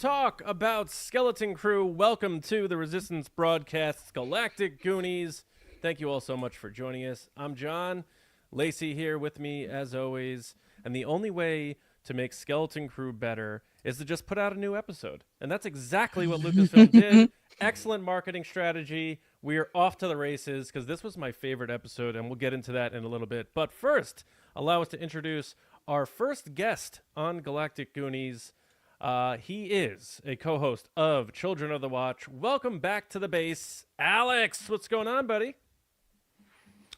talk about Skeleton Crew. Welcome to the Resistance broadcast, Galactic Goonies. Thank you all so much for joining us. I'm John. Lacey here with me, as always. And the only way to make Skeleton Crew better is to just put out a new episode. And that's exactly what Lucasfilm did. Excellent marketing strategy. We are off to the races because this was my favorite episode, and we'll get into that in a little bit. But first, allow us to introduce our first guest on Galactic Goonies. He is a co-host of Children of the Watch. Welcome back to the base, Alex. What's going on, buddy?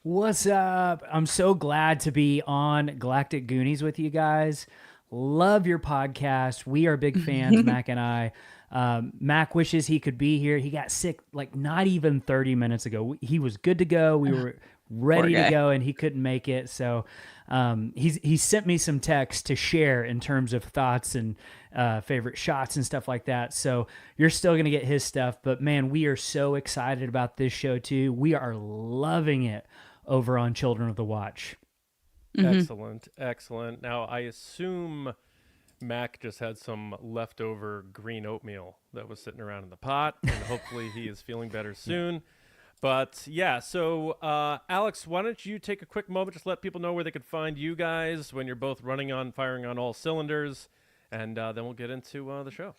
What's up? I'm so glad to be on Galactic Goonies with you guys. Love your podcast. We are big fans, Mac and I. Mac wishes he could be here. He got sick like not even 30 minutes ago. He was good to go. We were ready to go, and he couldn't make it. So he sent me some text to share in terms of thoughts and favorite shots and stuff like that. So you're still going to get his stuff. But, man, we are so excited about this show, too. We are loving it over on Children of the Watch. Excellent, excellent. Now, I assume Mac just had some leftover green oatmeal that was sitting around in the pot, and hopefully he is feeling better soon. But, yeah, so, Alex, why don't you take a quick moment, just let people know where they could find you guys when you're both firing on all cylinders, and then we'll get into the show.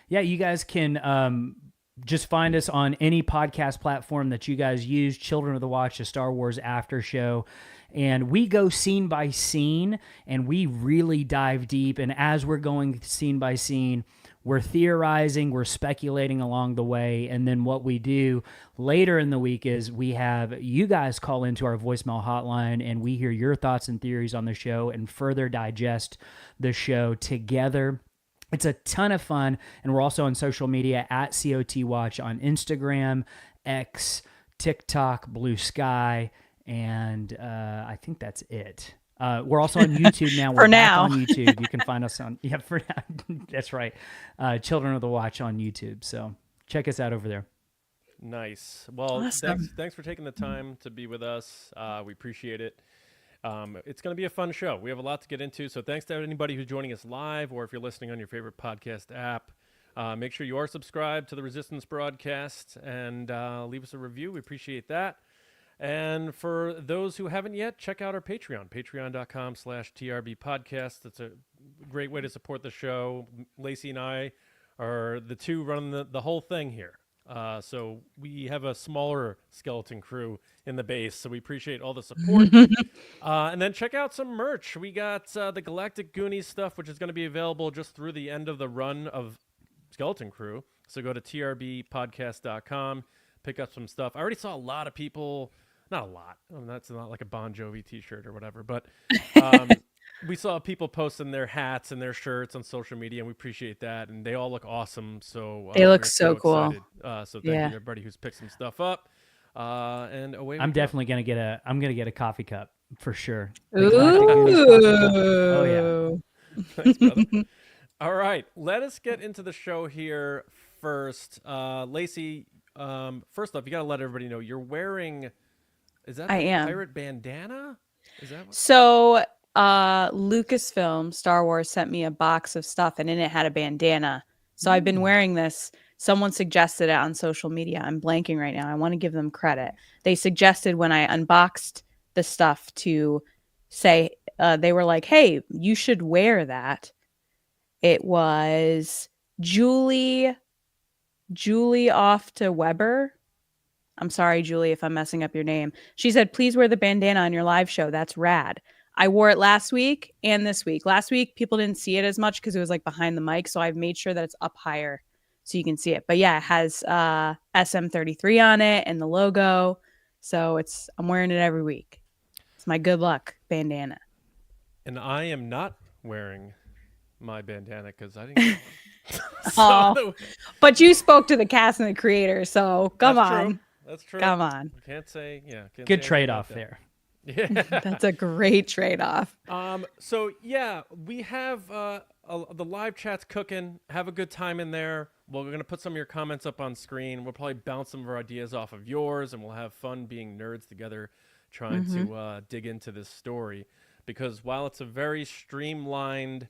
Yeah, you guys can just find us on any podcast platform that you guys use. Children of the Watch, a Star Wars after show. And we go scene by scene, and we really dive deep. And as we're going scene by scene, we're theorizing, we're speculating along the way. And then what we do later in the week is we have you guys call into our voicemail hotline, and we hear your thoughts and theories on the show and further digest the show together. It's a ton of fun, and we're also on social media at COT Watch on Instagram, X, TikTok, Blue Sky, and I think that's it. We're also on YouTube now. We're back on YouTube. You can find us on for now. That's right. Children of the Watch on YouTube. So check us out over there. Nice. Well, awesome. thanks for taking the time to be with us. We appreciate it. It's going to be a fun show. We have a lot to get into, so thanks to anybody who's joining us live, or if you're listening on your favorite podcast app, make sure you are subscribed to the Resistance broadcast and leave us a review. We appreciate that. And for those who haven't yet, check out our Patreon, patreon.com/TRB podcast. That's a great way to support the show. Lacey and I are the two running the whole thing here. So we have a smaller skeleton crew in the base, so we appreciate all the support. And then check out some merch. We got the Galactic Goonies stuff, which is going to be available just through the end of the run of Skeleton Crew. So go to trbpodcast.com, pick up some stuff. I already saw a lot of people, not a lot, that's not like a Bon Jovi t-shirt or whatever, but we saw people posting their hats and their shirts on social media, and we appreciate that. And they all look awesome. So they look so cool. So thank you to everybody who's picked some stuff up. And away. I'm definitely gonna get a coffee cup for sure. Ooh. Oh yeah. Thanks, brother. All right, let us get into the show here first. Lacey, first off, you gotta let everybody know you're wearing. Is that a pirate bandana? Is that what? So Lucasfilm Star Wars sent me a box of stuff, and in it had a bandana. So I've been wearing this. Someone suggested it on social media. I'm blanking right now. I want to give them credit. They suggested when I unboxed the stuff to say, they were like, hey, you should wear that. It was Julie off to Weber. I'm sorry, Julie, if I'm messing up your name. She said, please wear the bandana on your live show. That's rad. I wore it last week and this week. Last week, people didn't see it as much because it was like behind the mic. So I've made sure that it's up higher so you can see it. But yeah, it has SM33 on it and the logo. So I'm wearing it every week. It's my good luck bandana. And I am not wearing my bandana because I didn't get one. But you spoke to the cast and the creator, so come on. True. That's true. Come on. Can't say, Good trade-off there. Yeah. That's a great trade-off. So yeah, we have the live chat's cooking. Have a good time in there. Well, we're going to put some of your comments up on screen. We'll probably bounce some of our ideas off of yours, and we'll have fun being nerds together trying to dig into this story. Because while it's a very streamlined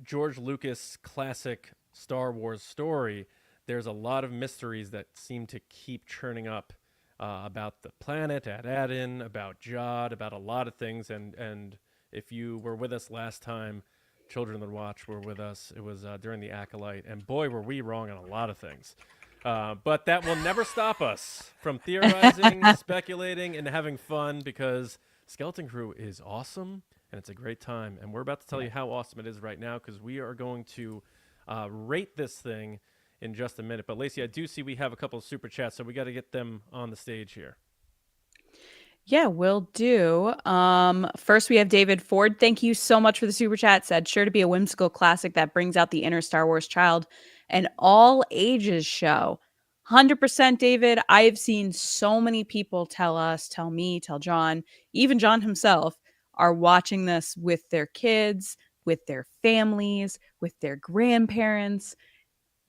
George Lucas classic Star Wars story, there's a lot of mysteries that seem to keep churning up about the planet, Ad-Adin, about Jod, about a lot of things. And if you were with us last time, Children of the Watch were with us. It was during the Acolyte, and boy, were we wrong on a lot of things. But that will never stop us from theorizing, speculating, and having fun, because Skeleton Crew is awesome, and it's a great time. And we're about to tell you how awesome it is right now, because we are going to rate this thing in just a minute. But Lacey, I do see we have a couple of super chats, so we got to get them on the stage here. Yeah, will do. First, we have David Ford. Thank you so much for the super chat. Said, sure to be a whimsical classic that brings out the inner Star Wars child. An all ages show. 100% David. I've seen so many people tell me, tell John, even John himself, are watching this with their kids, with their families, with their grandparents,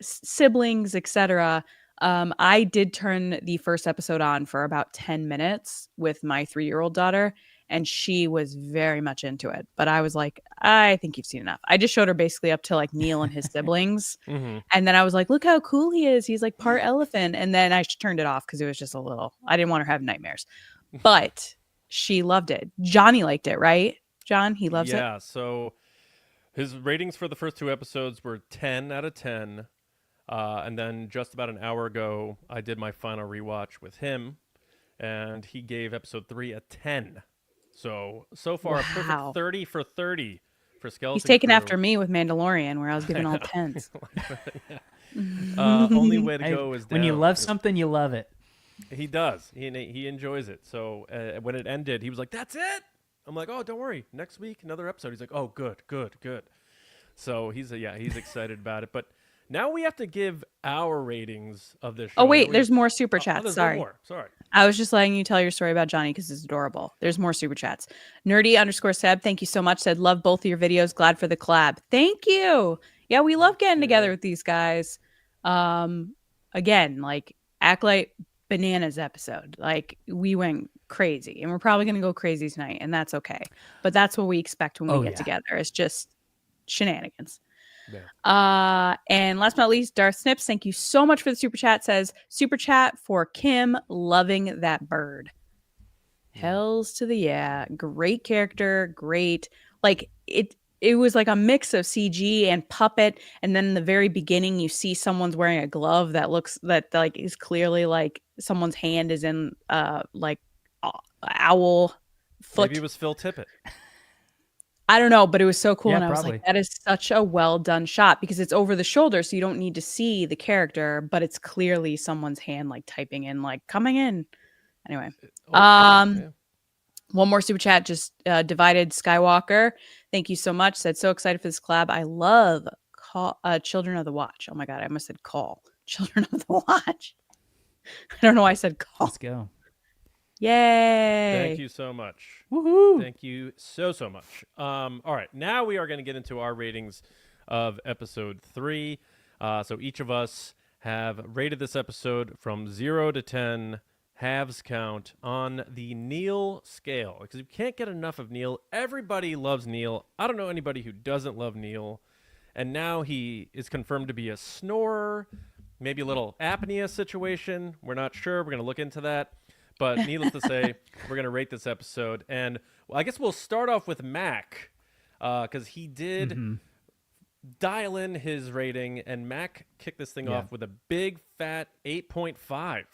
siblings, etc. I did turn the first episode on for about 10 minutes with my 3-year-old daughter, and she was very much into it. But I was like, I think you've seen enough. I just showed her basically up to like Neil and his siblings. Mm-hmm. And then I was like, look how cool he is. He's like part elephant. And then I turned it off because it was just a little, I didn't want her to have nightmares. But she loved it. Johnny liked it, right? John, he loves it. Yeah, so his ratings for the first 2 episodes were 10 out of 10. And then just about an hour ago, I did my final rewatch with him, and he gave episode 3 a 10. So far, a perfect 30 for 30 for Skeleton He's taken Crew. after me with Mandalorian, where I was giving all 10s. Only way to go is down. When you love something, you love it. He does. He enjoys it. So when it ended, he was like, "That's it." I'm like, "Oh, don't worry. Next week, another episode." He's like, "Oh, good. So he's excited about it. But now we have to give our ratings of this show. Oh, wait, there's more super chats. There's Sorry. more. Sorry. I was just letting you tell your story about Johnny because it's adorable. There's more super chats. Nerdy_Seb, thank you so much. Said, love both of your videos. Glad for the collab. Thank you. Yeah, we love getting together with these guys. Again, like Acolyte Bananas episode. Like we went crazy, and we're probably going to go crazy tonight, and that's okay. But that's what we expect when we get together. It's just shenanigans. Yeah. And last but not least, Darth Snips, thank you so much for the super chat. Says, super chat for Kim, loving that bird. Hells to the yeah. Great character, great. Like it was like a mix of CG and puppet, and then in the very beginning you see someone's wearing a glove that like is clearly like someone's hand is in like owl foot. Maybe it was Phil Tippett. I don't know, but it was so cool. Yeah, and I was like, that is such a well done shot because it's over the shoulder. So you don't need to see the character, but it's clearly someone's hand, like typing in, like coming in. Anyway, one more super chat, just Divided Skywalker. Thank you so much. Said, so excited for this collab. I love Children of the Watch. Oh my God. I almost said call Children of the Watch. I don't know why I said call. Let's go. Yay. Thank you so much. Woohoo. Thank you so much. All right, now we are going to get into our ratings of episode 3. So each of us have rated this episode from 0 to 10, halves count, on the NEEL scale. Because you can't get enough of NEEL. Everybody loves NEEL. I don't know anybody who doesn't love NEEL. And now he is confirmed to be a snorer, maybe a little apnea situation. We're not sure. We're going to look into that. But needless to say, we're going to rate this episode. And I guess we'll start off with Mac, because he did dial in his rating, and Mac kicked this thing off with a big, fat 8.5.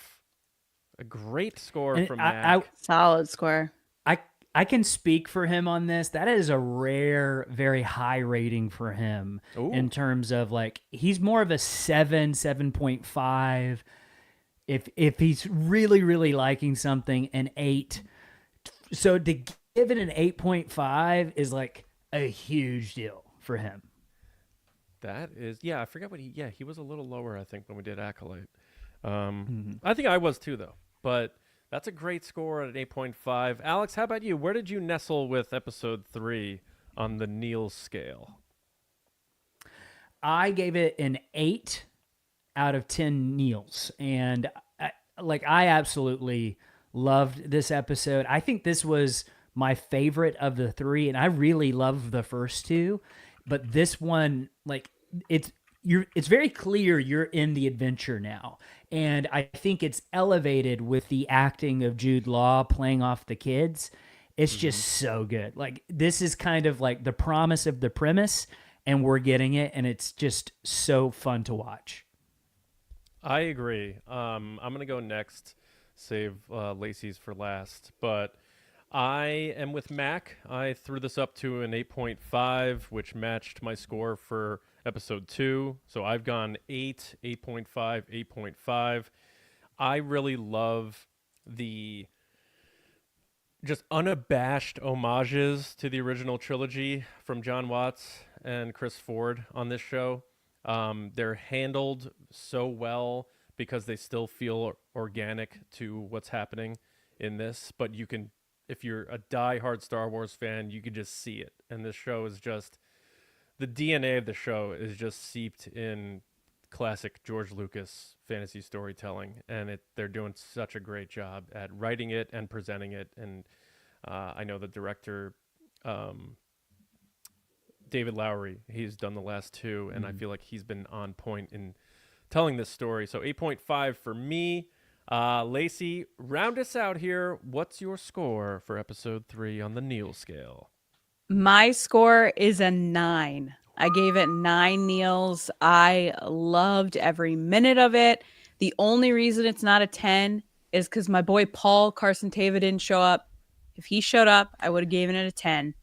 A great score from Mac. Solid score. I can speak for him on this. That is a rare, very high rating for him. Ooh. In terms of like, he's more of a 7.5. If he's really, really liking something, an 8. So to give it an 8.5 is like a huge deal for him. That is, I forgot what he was a little lower, I think, when we did Acolyte. I think I was too, though. But that's a great score at an 8.5. Alex, how about you? Where did you nestle with episode 3 on the NEEL scale? I gave it an 8 out of 10 Neels. And I absolutely loved this episode. I think this was my favorite of the 3, and I really loved the first 2. but this one, like, it's very clear you're in the adventure now. And I think it's elevated with the acting of Jude Law playing off the kids. It's just so good. Like, this is kind of like the promise of the premise, and we're getting it, and it's just so fun to watch. I agree. I'm gonna go next. Save Lacey's for last, but I am with Mac. I threw this up to an 8.5, which matched my score for episode 2. So I've gone 8, 8.5, 8.5. I really love the just unabashed homages to the original trilogy from John Watts and Chris Ford on this show. They're handled so well because they still feel organic to what's happening in this, but you can, if you're a diehard Star Wars fan, you can just see it. And this show is just, the DNA of the show is just seeped in classic George Lucas fantasy storytelling, and they're doing such a great job at writing it and presenting it. And I know the director, David Lowery, he's done the last 2, and I feel like he's been on point in telling this story. So 8.5 for me. Lacey, round us out here. What's your score for episode 3 on the NEEL scale? My score is a 9. I gave it 9 Neels. I loved every minute of it. The only reason it's not a 10 is because my boy Paul Carson Tava didn't show up. If he showed up, I would have given it a 10.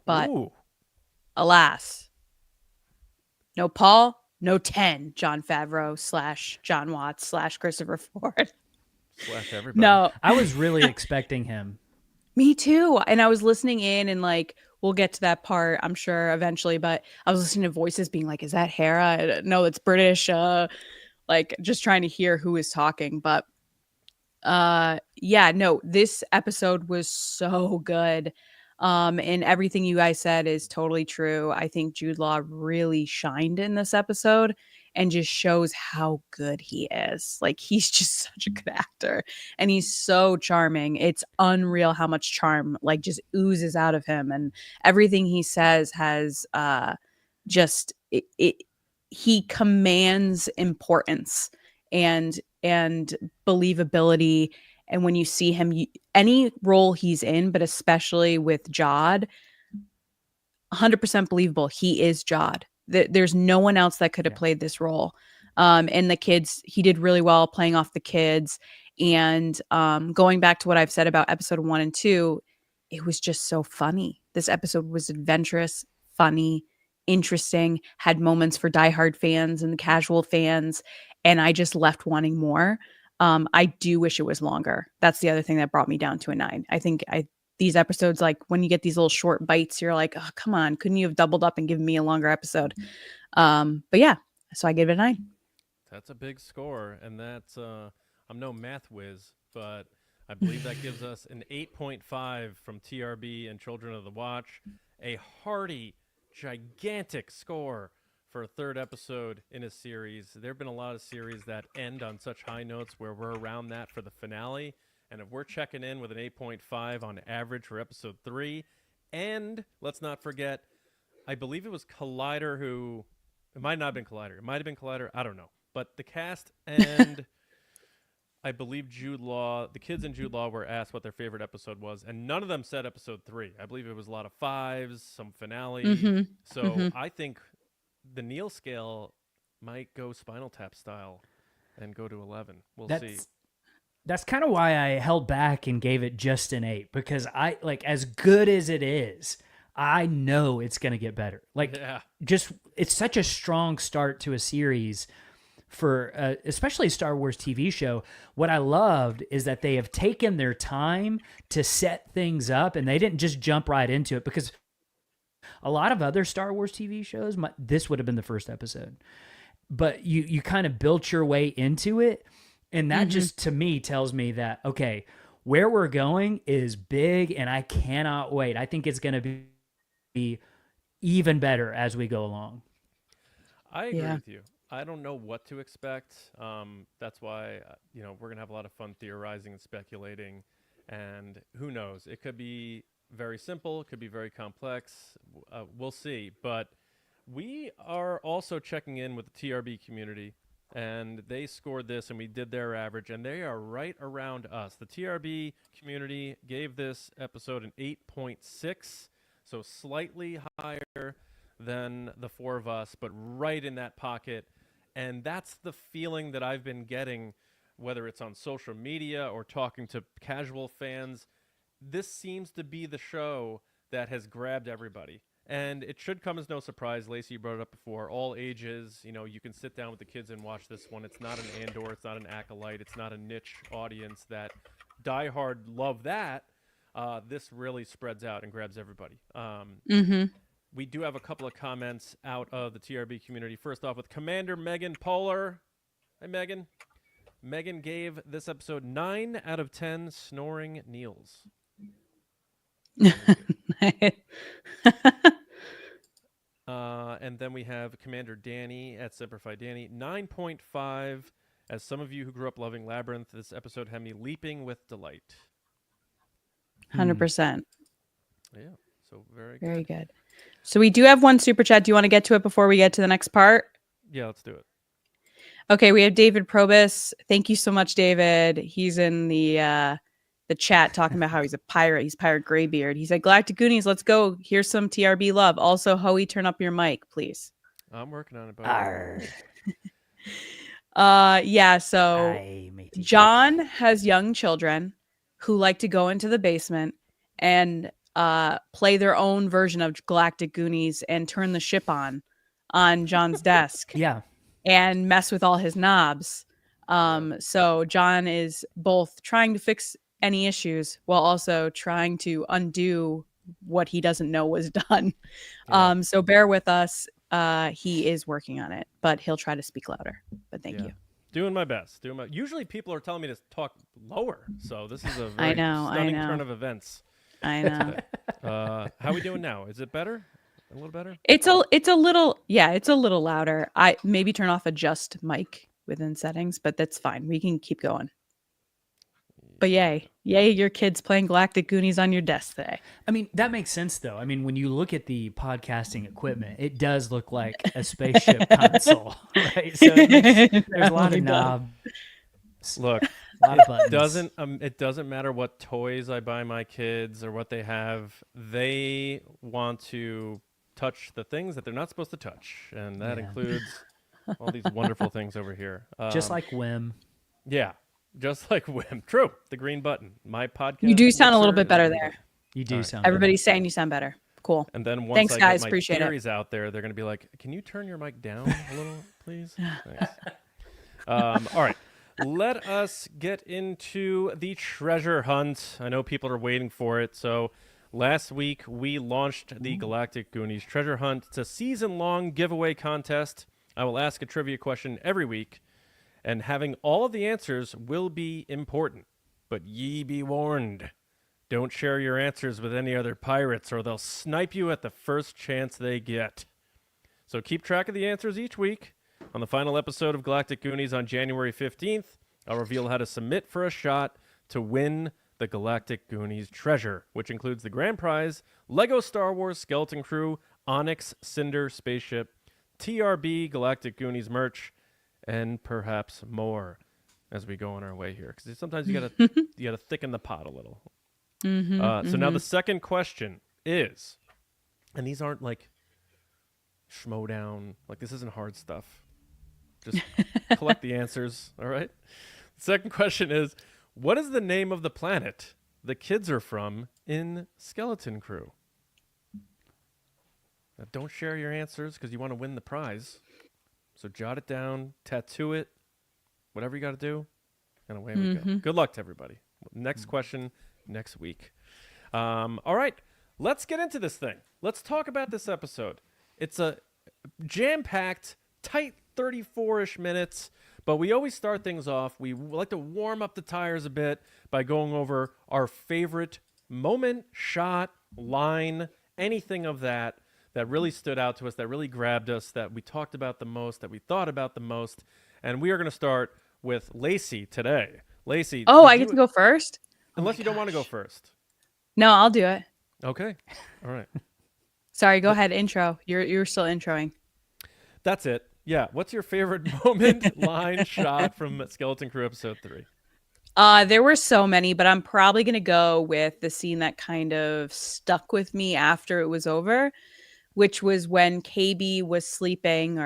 But Ooh. alas, no Paul, no 10. John Favreau / John Watts / Christopher Ford. Slash everybody. No, I was really expecting him. me too. And I was listening in, and like, we'll get to that part, I'm sure, eventually. But I was listening to voices being like, is that Hera? No, it's British. Like, just trying to hear who is talking. But yeah, no, this episode was so good. And everything you guys said is totally true. I think Jude Law really shined in this episode and just shows how good he is. Like, he's just such a good actor, and he's so charming. It's unreal how much charm like just oozes out of him, and everything he says has just he commands importance and believability. And when you see him, any role he's in, but especially with Jod, 100% believable. He is Jod. There's no one else that could have played this role. And the kids, he did really well playing off the kids. And going back to what I've said about episode 1 and 2, it was just so funny. This episode was adventurous, funny, interesting, had moments for diehard fans and the casual fans. And I just left wanting more. I do wish it was longer. That's the other thing that brought me down to a 9. I think these episodes, like when you get these little short bites, you're like, oh, come on, couldn't you have doubled up and given me a longer episode? But yeah, so I gave it a 9. That's a big score, and that's I'm no math whiz, but I believe that gives us an 8.5 from TRB and Children of the Watch, a hearty, gigantic score for a 3rd episode in a series. There have been a lot of series that end on such high notes where we're around that for the finale. And if we're checking in with an 8.5 on average for episode 3, and let's not forget, I believe it was Collider who, it might not have been Collider. It might have been Collider. I don't know. But the cast and I believe Jude Law, the kids in Jude Law were asked what their favorite episode was, and none of them said episode 3. I believe it was a lot of 5s, some finale. So I think the NEEL scale might go Spinal Tap style and go to 11. We'll see. That's kind of why I held back and gave it just an 8, because I like, as good as it is, I know it's going to get better. Like, just, it's such a strong start to a series for especially a Star Wars TV show. What I loved is that they have taken their time to set things up, and they didn't just jump right into it, because a lot of other Star Wars TV shows, this would have been the first episode. But you kind of built your way into it. And that just, to me, tells me that, okay, where we're going is big, and I cannot wait. I think it's going to be even better as we go along. I agree with you. I don't know what to expect. That's why, we're going to have a lot of fun theorizing and speculating. And who knows? It could be very simple. It could be very complex. We'll see. But We are also checking in with the TRB community, and they scored this, and we did their average, and they are right around us. The TRB community gave this episode an 8.6, so slightly higher than the four of us, but right in that pocket. And that's the feeling that I've been getting, whether it's on social media or talking to casual fans. This seems to be the show that has grabbed everybody. And it should come as no surprise. Lacey, you brought it up before. All ages, you can sit down with the kids and watch this one. It's not an Andor. It's not an Acolyte. It's not a niche audience that diehard love that. This really spreads out and grabs everybody. We do have a couple of comments out of the TRB community. First off, with Commander Megan Polar. Hi, Megan. Megan gave this episode 9 out of 10 snoring Neels. And then we have Commander Danny at Simplify Danny, 9.5. As some of you who grew up loving Labyrinth, this episode had me leaping with delight. 100%. Yeah, so very good. So we do have one super chat. Do you want to get to it before we get to the next part? Yeah, let's do it. Okay, we have David Probus. Thank you so much, David. He's in the chat talking about how he's a pirate. He's Pirate Greybeard. He said, Galactic Goonies, let's go. Here's some TRB love. Also, Hoey, turn up your mic, please. I'm working on it, buddy. Yeah, so John has young children who like to go into the basement and play their own version of Galactic Goonies and turn the ship on John's desk. Yeah. And mess with all his knobs. So John is both trying to fix any issues while also trying to undo what he doesn't know was done. Yeah. So bear with us. He is working on it, but he'll try to speak louder. But thank you. Doing my best. Usually people are telling me to talk lower, so this is a very I know. turn of events. I know. How are we doing now? Is it better? A little better? It's a little louder. I maybe turn off adjust mic within settings, but that's fine. We can keep going. But yay, your kid's playing Galactic Goonies on your desk today. I mean, that makes sense, though. I mean, when you look at the podcasting equipment, it does look like a spaceship console, right? So there's a lot of knobs. Look, a lot of buttons. It doesn't matter what toys I buy my kids or what they have. They want to touch the things that they're not supposed to touch, and that includes all these wonderful things over here. Just like Wim. Yeah. Just like Wim. True. The green button. My podcast. You do sound a little bit better there. You do sound Everybody's saying you sound better. Cool. And then once Thanks, I guys. get my Appreciate theories out there, they're going to be like, can you turn your mic down a little, please? Thanks. All right. Let us get into the treasure hunt. I know people are waiting for it. So last week, we launched the Galactic Goonies treasure hunt. It's a season-long giveaway contest. I will ask a trivia question every week, and having all of the answers will be important. But ye be warned. Don't share your answers with any other pirates, or they'll snipe you at the first chance they get. So keep track of the answers each week. On the final episode of Galactic Goonies on January 15th, I'll reveal how to submit for a shot to win the Galactic Goonies treasure, which includes the grand prize, Lego Star Wars Skeleton Crew, Onyx Cinder Spaceship, TRB Galactic Goonies merch, and perhaps more as we go on our way here. Because sometimes you gotta thicken the pot a little. So now the second question is, and these aren't like schmodown, like this isn't hard stuff. Just collect the answers, all right? The second question is, what is the name of the planet the kids are from in Skeleton Crew? Now, don't share your answers because you want to win the prize. So jot it down, tattoo it, whatever you got to do, and away we go. Good luck to everybody. Next question next week. All right, let's get into this thing. Let's talk about this episode. It's a jam-packed, tight 34-ish minutes, but we always start things off. We like to warm up the tires a bit by going over our favorite moment, shot, line, anything of that really stood out to us, that really grabbed us, that we talked about the most, that we thought about the most. And we are going to start with Lacey today. Lacey. Oh, I get to go first? Unless you don't want to go first. No, I'll do it. Okay. All right. Sorry, go ahead. Intro. You're still introing. That's it. Yeah. What's your favorite moment, line, shot from Skeleton Crew episode 3? There were so many, but I'm probably gonna go with the scene that kind of stuck with me after it was over, which was when KB was sleeping,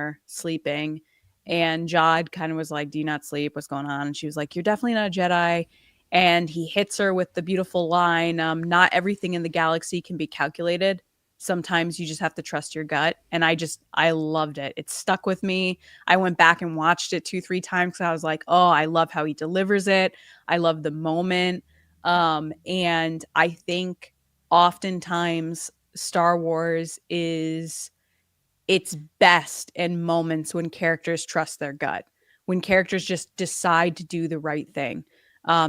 and Jod kind of was like, "Do you not sleep? What's going on?" And she was like, "You're definitely not a Jedi." And he hits her with the beautiful line, "Not everything in the galaxy can be calculated. Sometimes you just have to trust your gut." And I loved it. It stuck with me. I went back and watched it 2, 3 times because I was like, "Oh, I love how he delivers it. I love the moment." And I think oftentimes Star Wars is its best in moments when characters trust their gut, when characters just decide to do the right thing.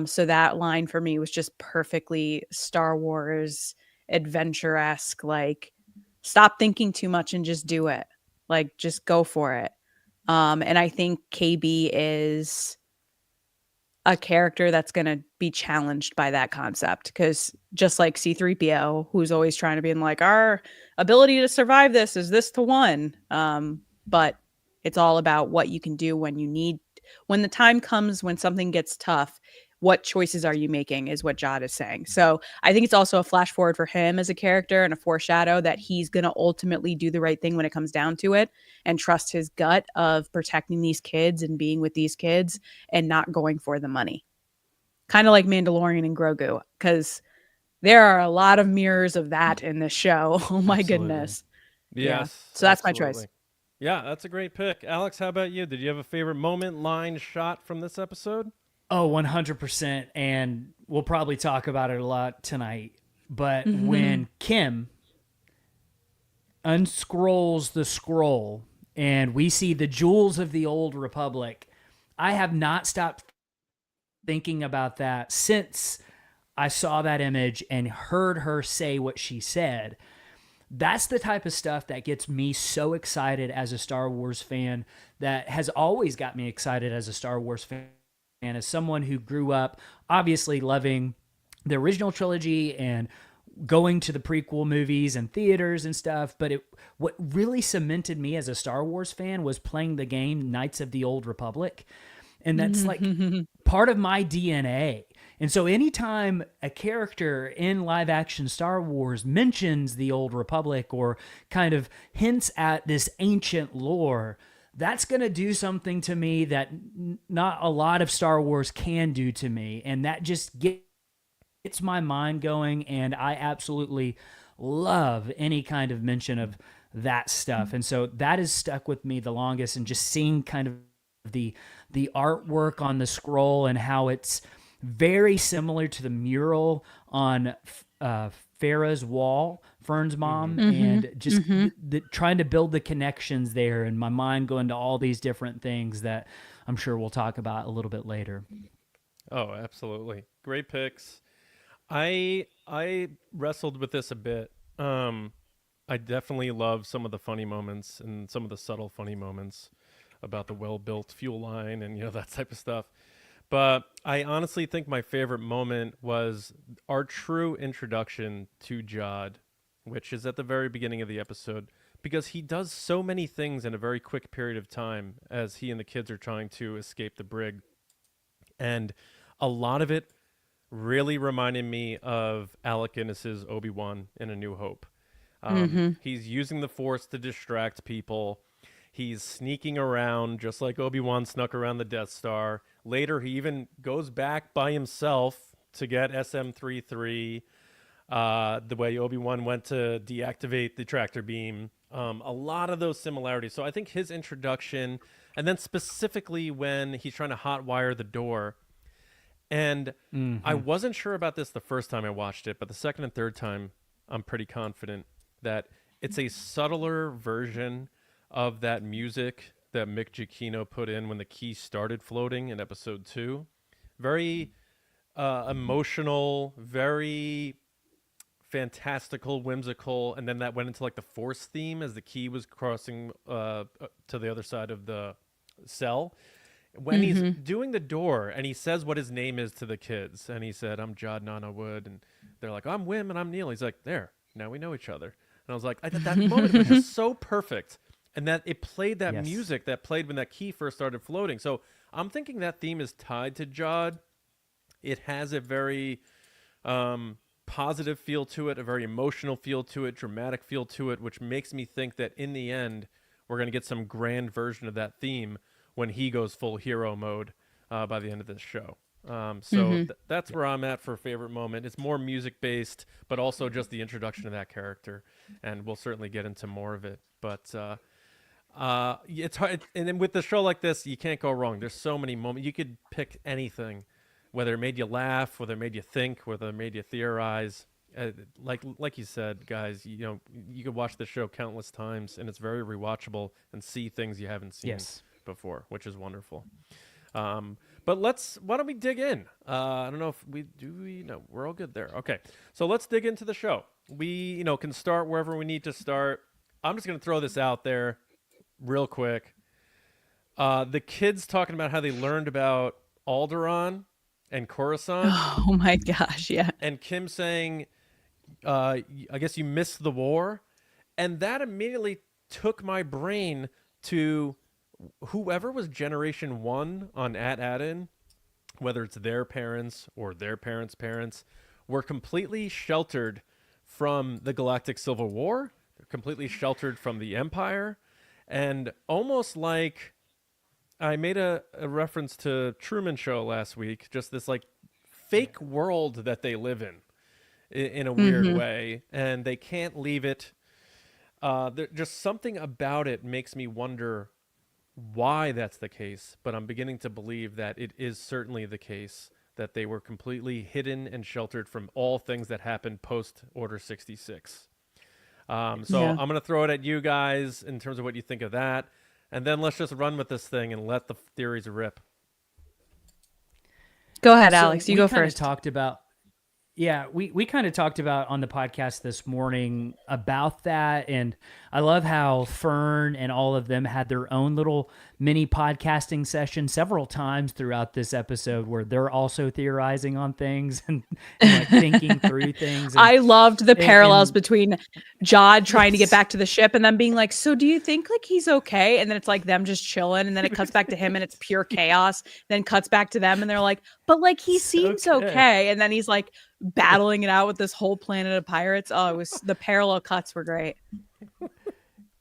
So that line for me was just perfectly Star Wars adventure-esque, like, stop thinking too much and just do it. Like, just go for it. And I think KB is a character that's going to be challenged by that concept, because just like C3PO, who's always trying to be in like, our ability to survive this is this to one. But it's all about what you can do when the time comes, when something gets tough, what choices are you making is what Jod is saying. So I think it's also a flash forward for him as a character and a foreshadow that he's going to ultimately do the right thing when it comes down to it, and trust his gut of protecting these kids and being with these kids and not going for the money. Kind of like Mandalorian and Grogu, because there are a lot of mirrors of that in this show. Oh my Absolutely. goodness. Yes. Yeah. So that's my absolutely. choice. Yeah, that's a great pick. Alex, how about you? Did you have a favorite moment, line, shot from this episode? Oh, 100%. And we'll probably talk about it a lot tonight. But Mm-hmm. when Kim unscrolls the scroll and we see the jewels of the old republic, I have not stopped thinking about that since I saw that image and heard her say what she said. That's the type of stuff that gets me so excited as a Star Wars fan, that has always got me excited as a Star Wars fan, as someone who grew up obviously loving the original trilogy and going to the prequel movies and theaters and stuff. But what really cemented me as a Star Wars fan was playing the game Knights of the Old Republic. And that's like part of my DNA. And so anytime a character in live action Star Wars mentions the Old Republic or kind of hints at this ancient lore, that's going to do something to me that not a lot of Star Wars can do to me. And that just gets my mind going. And I absolutely love any kind of mention of that stuff. And so that has stuck with me the longest. And just seeing kind of the artwork on the scroll and how it's very similar to the mural on Farah's wall, Fern's mom, and just trying to build the connections there, and my mind going to all these different things that I'm sure we'll talk about a little bit later. Oh, absolutely. Great picks. I wrestled with this a bit. I definitely love some of the funny moments and some of the subtle funny moments about the well-built fuel line and, that type of stuff. But I honestly think my favorite moment was our true introduction to Jod, which is at the very beginning of the episode, because he does so many things in a very quick period of time as he and the kids are trying to escape the brig. And a lot of it really reminded me of Alec Guinness's Obi-Wan in A New Hope. He's using the Force to distract people. He's sneaking around just like Obi-Wan snuck around the Death Star. Later, he even goes back by himself to get SM-33, the way Obi-Wan went to deactivate the tractor beam. A lot of those similarities. So I think his introduction, and then specifically when he's trying to hotwire the door, and I wasn't sure about this the first time I watched it, but the second and third time, I'm pretty confident that it's a subtler version of that music that Mick Giacchino put in when the key started floating in episode 2. Very emotional, very fantastical, whimsical, and then that went into like the Force theme as the key was crossing to the other side of the cell. When he's doing the door and he says what his name is to the kids, and he said, "I'm Jod Nana Wood," and they're like, "I'm Wim and I'm Neil." He's like, "There, now we know each other." And I was like, that moment was just so perfect. And that it played that Yes. music that played when that key first started floating. So I'm thinking that theme is tied to Jod. It has a very positive feel to it, a very emotional feel to it, dramatic feel to it, which makes me think that in the end, we're going to get some grand version of that theme when he goes full hero mode by the end of this show. That's where I'm at for favorite moment. It's more music based, but also just the introduction of that character, and we'll certainly get into more of it. But it's hard, and then with a show like this, you can't go wrong. There's so many moments you could pick anything, whether it made you laugh, whether it made you think, whether it made you theorize. Like you said, guys, you could watch the show countless times, and it's very rewatchable and see things you haven't seen before, which is wonderful. But why don't we dig in? I don't know if we no, we're all good there. Okay. So let's dig into the show. We, can start wherever we need to start. I'm just going to throw this out there real quick. The kids talking about how they learned about Alderaan and Coruscant. Oh my gosh. Yeah. And Kim saying, I guess you missed the war. And that immediately took my brain to whoever was Generation 1 on At-Atin, whether it's their parents or their parents' parents, were completely sheltered from the Galactic Civil War. They're completely sheltered from the Empire. And almost like I made a reference to Truman Show last week, just this like fake world that they live in a weird way, and they can't leave it. Just something about it makes me wonder why that's the case, but I'm beginning to believe that it is certainly the case that they were completely hidden and sheltered from all things that happened post Order 66. I'm going to throw it at you guys in terms of what you think of that, and then let's just run with this thing and let the theories rip. Go ahead, Alex. You go first. We kind of talked about on the podcast this morning about that, and I love how Fern and all of them had their own little mini podcasting session several times throughout this episode where they're also theorizing on things and like thinking through things. And, I loved the parallels between Jod trying to get back to the ship and then being like, so do you think like he's okay? And then it's like them just chilling, and then it cuts back to him and it's pure chaos. Then cuts back to them and they're like, but like he seems okay. And then he's like battling it out with this whole planet of pirates. Oh, it was the parallel cuts were great.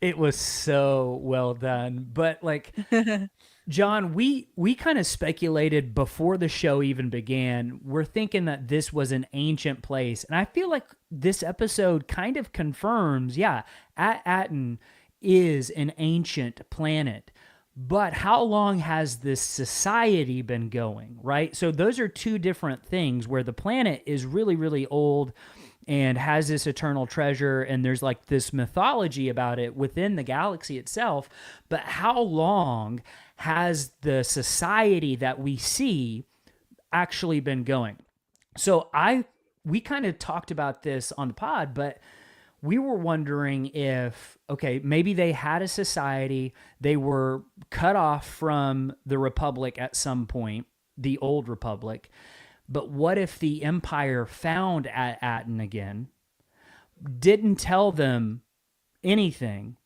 It was so well done. But like, John, we kind of speculated before the show even began. We're thinking that this was an ancient place. And I feel like this episode kind of confirms, At-Atin is an ancient planet. But how long has this society been going, right? So those are two different things, where the planet is really, really old and has this eternal treasure, and there's like this mythology about it within the galaxy itself. But how long has the society that we see actually been going? So we kind of talked about this on the pod, but we were wondering if, okay, maybe they had a society, they were cut off from the Republic at some point, the old Republic, but what if the Empire found At-Atin again, didn't tell them anything,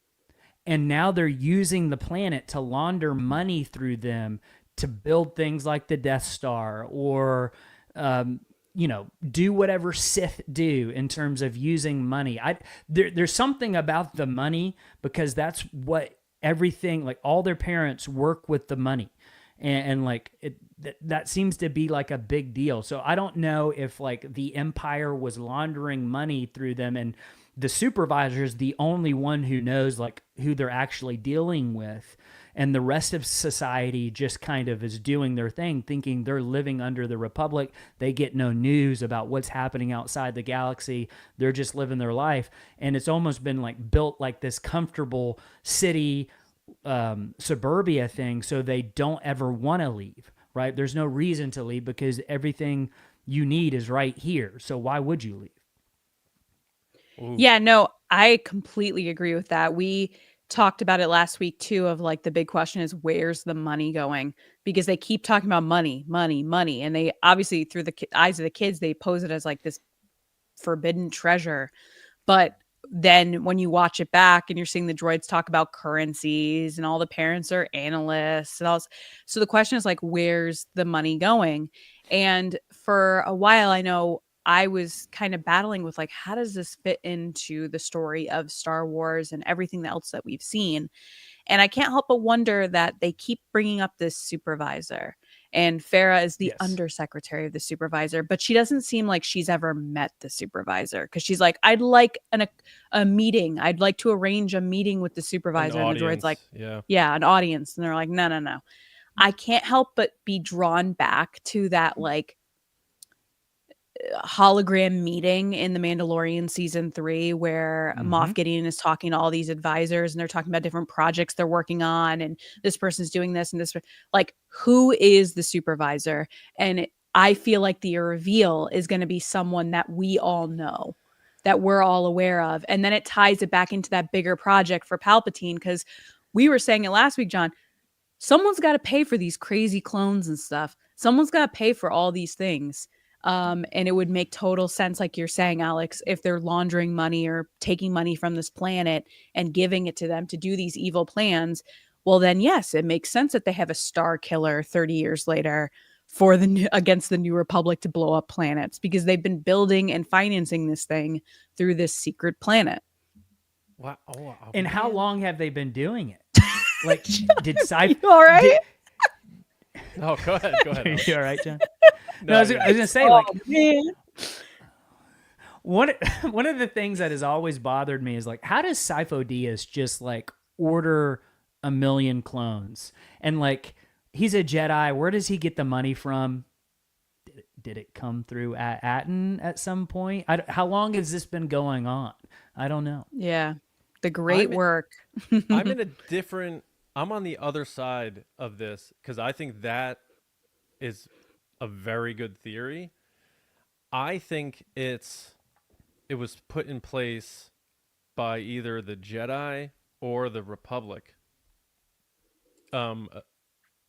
and now they're using the planet to launder money through them to build things like the Death Star or, do whatever Sith do in terms of using money. There's something about the money, because that's what everything, like all their parents work with the money. And like that seems to be like a big deal. So I don't know if like the Empire was laundering money through them, and the supervisor is the only one who knows like who they're actually dealing with, and the rest of society just kind of is doing their thing, thinking they're living under the Republic. They get no news about what's happening outside the galaxy. They're just living their life, and it's almost been like built like this comfortable city suburbia thing, so they don't ever want to leave, right? There's no reason to leave because everything you need is right here. So why would you leave? Ooh. Yeah, no, I completely agree with that. We talked about it last week too, of like the big question is, where's the money going? Because they keep talking about money. And they obviously, through the eyes of the kids, they pose it as like this forbidden treasure. But then when you watch it back and you're seeing the droids talk about currencies and all the parents are analysts and all this. So the question is like, where's the money going? And for a while, I know I was kind of battling with like, how does this fit into the story of Star Wars and everything else that we've seen? And I can't help but wonder that they keep bringing up this supervisor. And Farah is the Yes. undersecretary of the supervisor, but she doesn't seem like she's ever met the supervisor because she's like, I'd like a meeting. I'd like to arrange a meeting with the supervisor. And the droid's like, yeah, an audience. And they're like, no. I can't help but be drawn back to that like hologram meeting in The Mandalorian season 3 where Moff Gideon is talking to all these advisors and they're talking about different projects they're working on and this person's doing this and this, like, who is the supervisor? And I feel like the reveal is going to be someone that we all know, that we're all aware of, and then it ties it back into that bigger project for Palpatine, because we were saying it last week, John, someone's got to pay for these crazy clones and stuff. Someone's got to pay for all these things. And it would make total sense, like you're saying, Alex, if they're laundering money or taking money from this planet and giving it to them to do these evil plans. Well, then, yes, it makes sense that they have a star killer 30 years later for against the New Republic to blow up planets, because they've been building and financing this thing through this secret planet. Wow. And how long have they been doing it? Like, did You all right? Oh, go ahead. You all right, John? No, I was gonna say, like, man. one of the things that has always bothered me is like, how does Sifo Dyas just like order a million clones? And like, he's a Jedi. Where does he get the money from? Did it come through Atten at some point? How long has this been going on? I don't know. Yeah, the great work. I'm on the other side of this because I think that is a very good theory. I think it was put in place by either the Jedi or the Republic,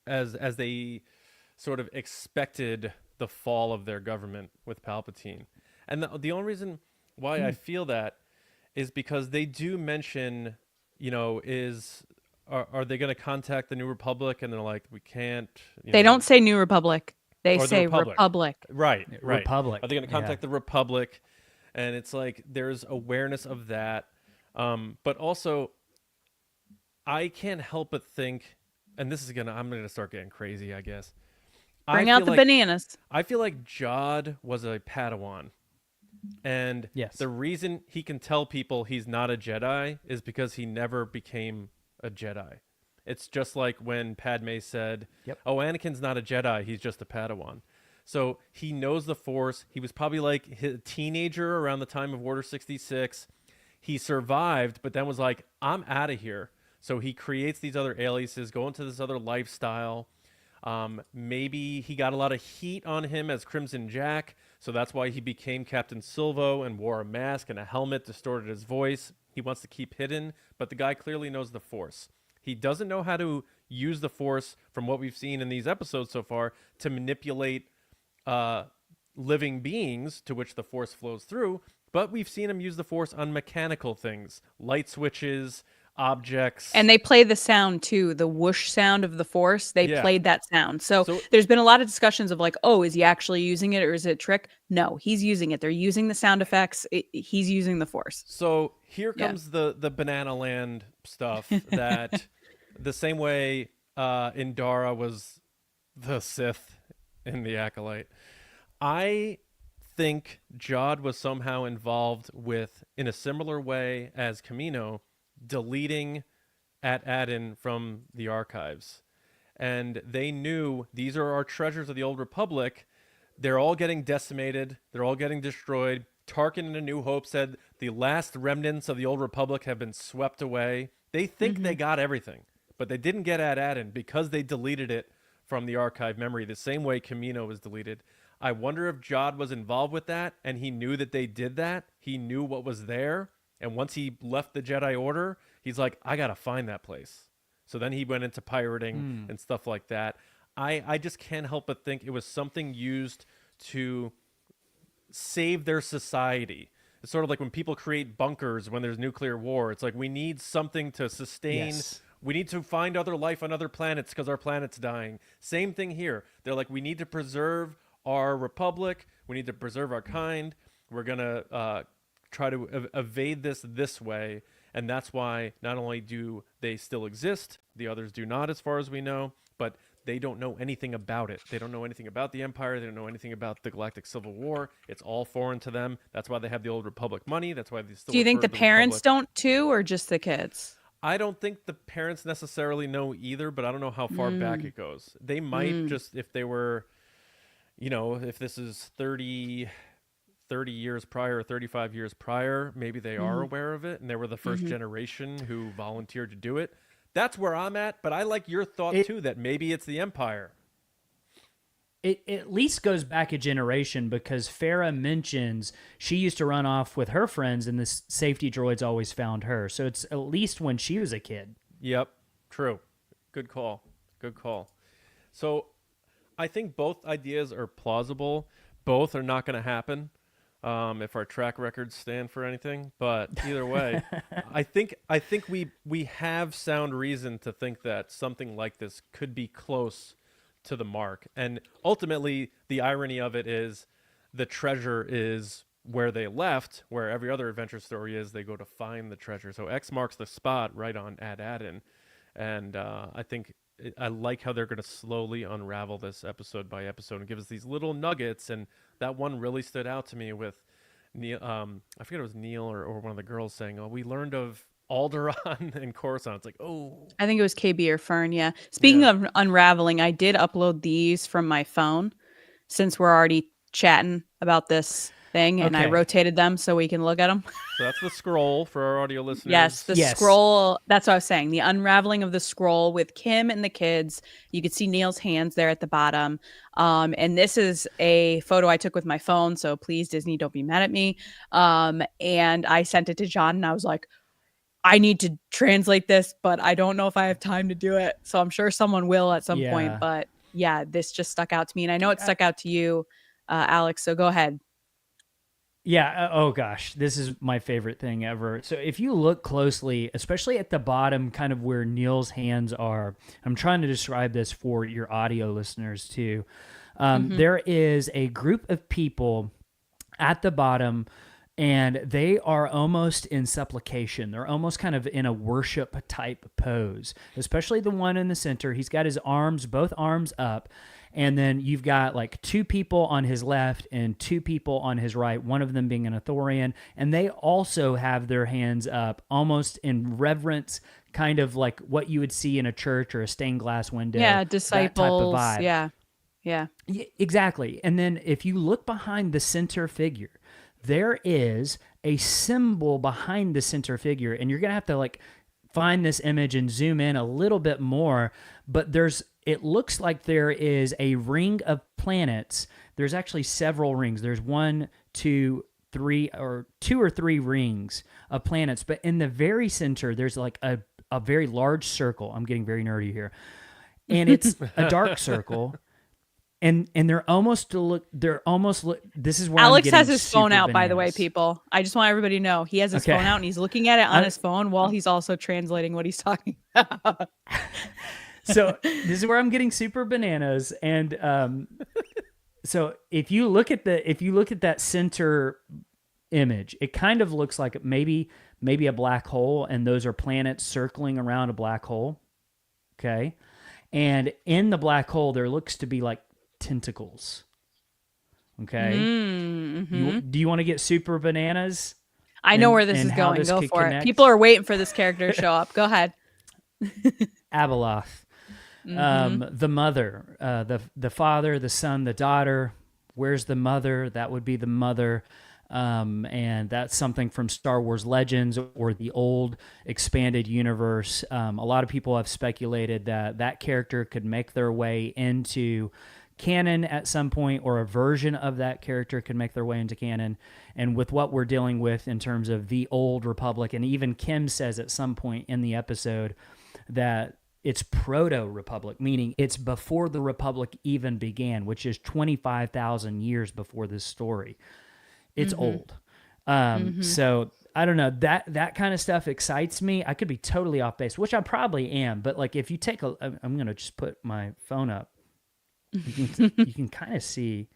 as they sort of expected the fall of their government with Palpatine. And the only reason why I feel that is because they do mention, are they going to contact the New Republic? And they're like, we can't. They don't say New Republic. They say Republic. Right. Republic. Are they going to contact the Republic? And it's like there's awareness of that. But also, I can't help but think, and I'm going to start getting crazy, I guess. Bring out the bananas. I feel like Jod was a Padawan. And yes, the reason he can tell people he's not a Jedi is because he never became a Jedi. It's just like when Padme said, oh, Anakin's not a Jedi, he's just a Padawan. So he knows the Force. He was probably like a teenager around the time of Order 66. He survived, but then was like, I'm out of here. So he creates these other aliases, go into this other lifestyle. Maybe he got a lot of heat on him as Crimson Jack, so that's why he became Captain Silvo and wore a mask and a helmet, distorted his voice. He wants to keep hidden, but the guy clearly knows the Force. He doesn't know how to use the Force, from what we've seen in these episodes so far, to manipulate living beings to which the Force flows through, but we've seen him use the Force on mechanical things, light switches, objects. And they play the sound too, the whoosh sound of the Force. They played that sound. So there's been a lot of discussions of like, oh, is he actually using it or is it a trick? No, he's using it. They're using the sound effects. He's using the Force. So here comes the Banana Land stuff that the same way Indara was the Sith in the Acolyte. I think Jod was somehow involved with, in a similar way as Kamino, deleting Atten from the archives. And they knew these are our treasures of the Old Republic. They're all getting decimated. They're all getting destroyed. Tarkin in A New Hope said the last remnants of the Old Republic have been swept away. They think they got everything, but they didn't get Atten because they deleted it from the archive memory the same way Kamino was deleted. I wonder if Jod was involved with that and he knew that they did that. He knew what was there. And once he left the Jedi Order, he's like, I got to find that place. So then he went into pirating and stuff like that. I just can't help but think it was something used to save their society. It's sort of like when people create bunkers when there's nuclear war. It's like we need something to sustain. Yes. We need to find other life on other planets because our planet's dying. Same thing here. They're like, we need to preserve our republic. We need to preserve our kind. We're going to try to evade this way. And that's why not only do they still exist, the others do not as far as we know, but they don't know anything about it. They don't know anything about the Empire. They don't know anything about the Galactic Civil War. It's all foreign to them. That's why they have the old Republic money. That's why they still. Do you think refer the to parents Republic. don't too, or just the kids? I don't think the parents necessarily know either, but I don't know how far back it goes. They might just, if they were, if this is 30 years prior, 35 years prior, maybe they are aware of it and they were the first generation who volunteered to do it. That's where I'm at, but I like your thought too, that maybe it's the Empire. It at least goes back a generation because Farah mentions she used to run off with her friends and the safety droids always found her. So it's at least when she was a kid. Yep, true. Good call. Good call. So I think both ideas are plausible. Both are not going to happen if our track records stand for anything. But either way, I think we have sound reason to think that something like this could be close to the mark. And ultimately, the irony of it is the treasure is where they left, where every other adventure story is. They go to find the treasure. So X marks the spot right on Ad Adin. And I like how they're going to slowly unravel this episode by episode and give us these little nuggets. And that one really stood out to me with Neil. I forget it was Neil or one of the girls saying, "Oh, we learned of Alderaan and Coruscant." It's like, oh, I think it was KB or Fern. Yeah. Speaking of unraveling, I did upload these from my phone since we're already chatting about this thing, and I rotated them so we can look at them. So that's the scroll for our audio listeners. Yes, the scroll. That's what I was saying. The unraveling of the scroll with Kim and the kids. You could see Neil's hands there at the bottom. And this is a photo I took with my phone. So please, Disney, don't be mad at me. And I sent it to John, and I was like, I need to translate this, but I don't know if I have time to do it. So I'm sure someone will at some point. But yeah, this just stuck out to me. And I know it stuck out to you, Alex. So go ahead. Yeah. Oh gosh, this is my favorite thing ever. So if you look closely, especially at the bottom, kind of where Neil's hands are, I'm trying to describe this for your audio listeners too. There is a group of people at the bottom, and they are almost in supplication. They're almost kind of in a worship type pose, especially the one in the center. He's got his arms, both arms up. And then you've got like two people on his left and two people on his right, one of them being an Ithorian. And they also have their hands up almost in reverence, kind of like what you would see in a church or a stained glass window. Yeah, disciples. That type of vibe. Yeah. Exactly. And then if you look behind the center figure, there is a symbol behind the center figure. And you're going to have to like find this image and zoom in a little bit more. But it looks like there is a ring of planets. There's actually several rings. There's 1, 2, 3, or 2 or 3 rings of planets. But in the very center, there's like a very large circle. I'm getting very nerdy here. And it's a dark circle. And they're almost this is where Alex I'm has his phone out, bananas. by the way, people. I just want everybody to know he has his phone out and he's looking at it on his phone while he's also translating what he's talking about. So this is where I'm getting super bananas. And so if you look at that center image, it kind of looks like maybe a black hole, and those are planets circling around a black hole. Okay. And in the black hole, there looks to be like tentacles. Okay. Do you want to get super bananas? I know where this is going. Go for it. People are waiting for this character to show up. Go ahead. Abeloth. The mother, the father, the son, the daughter. Where's the mother? That would be the mother. And that's something from Star Wars Legends or the old expanded universe. A lot of people have speculated that character could make their way into canon at some point, or a version of that character could make their way into canon. And with what we're dealing with in terms of the old Republic, and even Kim says at some point in the episode that it's proto-Republic, meaning it's before the Republic even began, which is 25,000 years before this story. It's old. So I don't know, that kind of stuff excites me. I could be totally off base, which I probably am, but like if you take I'm going to just put my phone up. You can kind of see.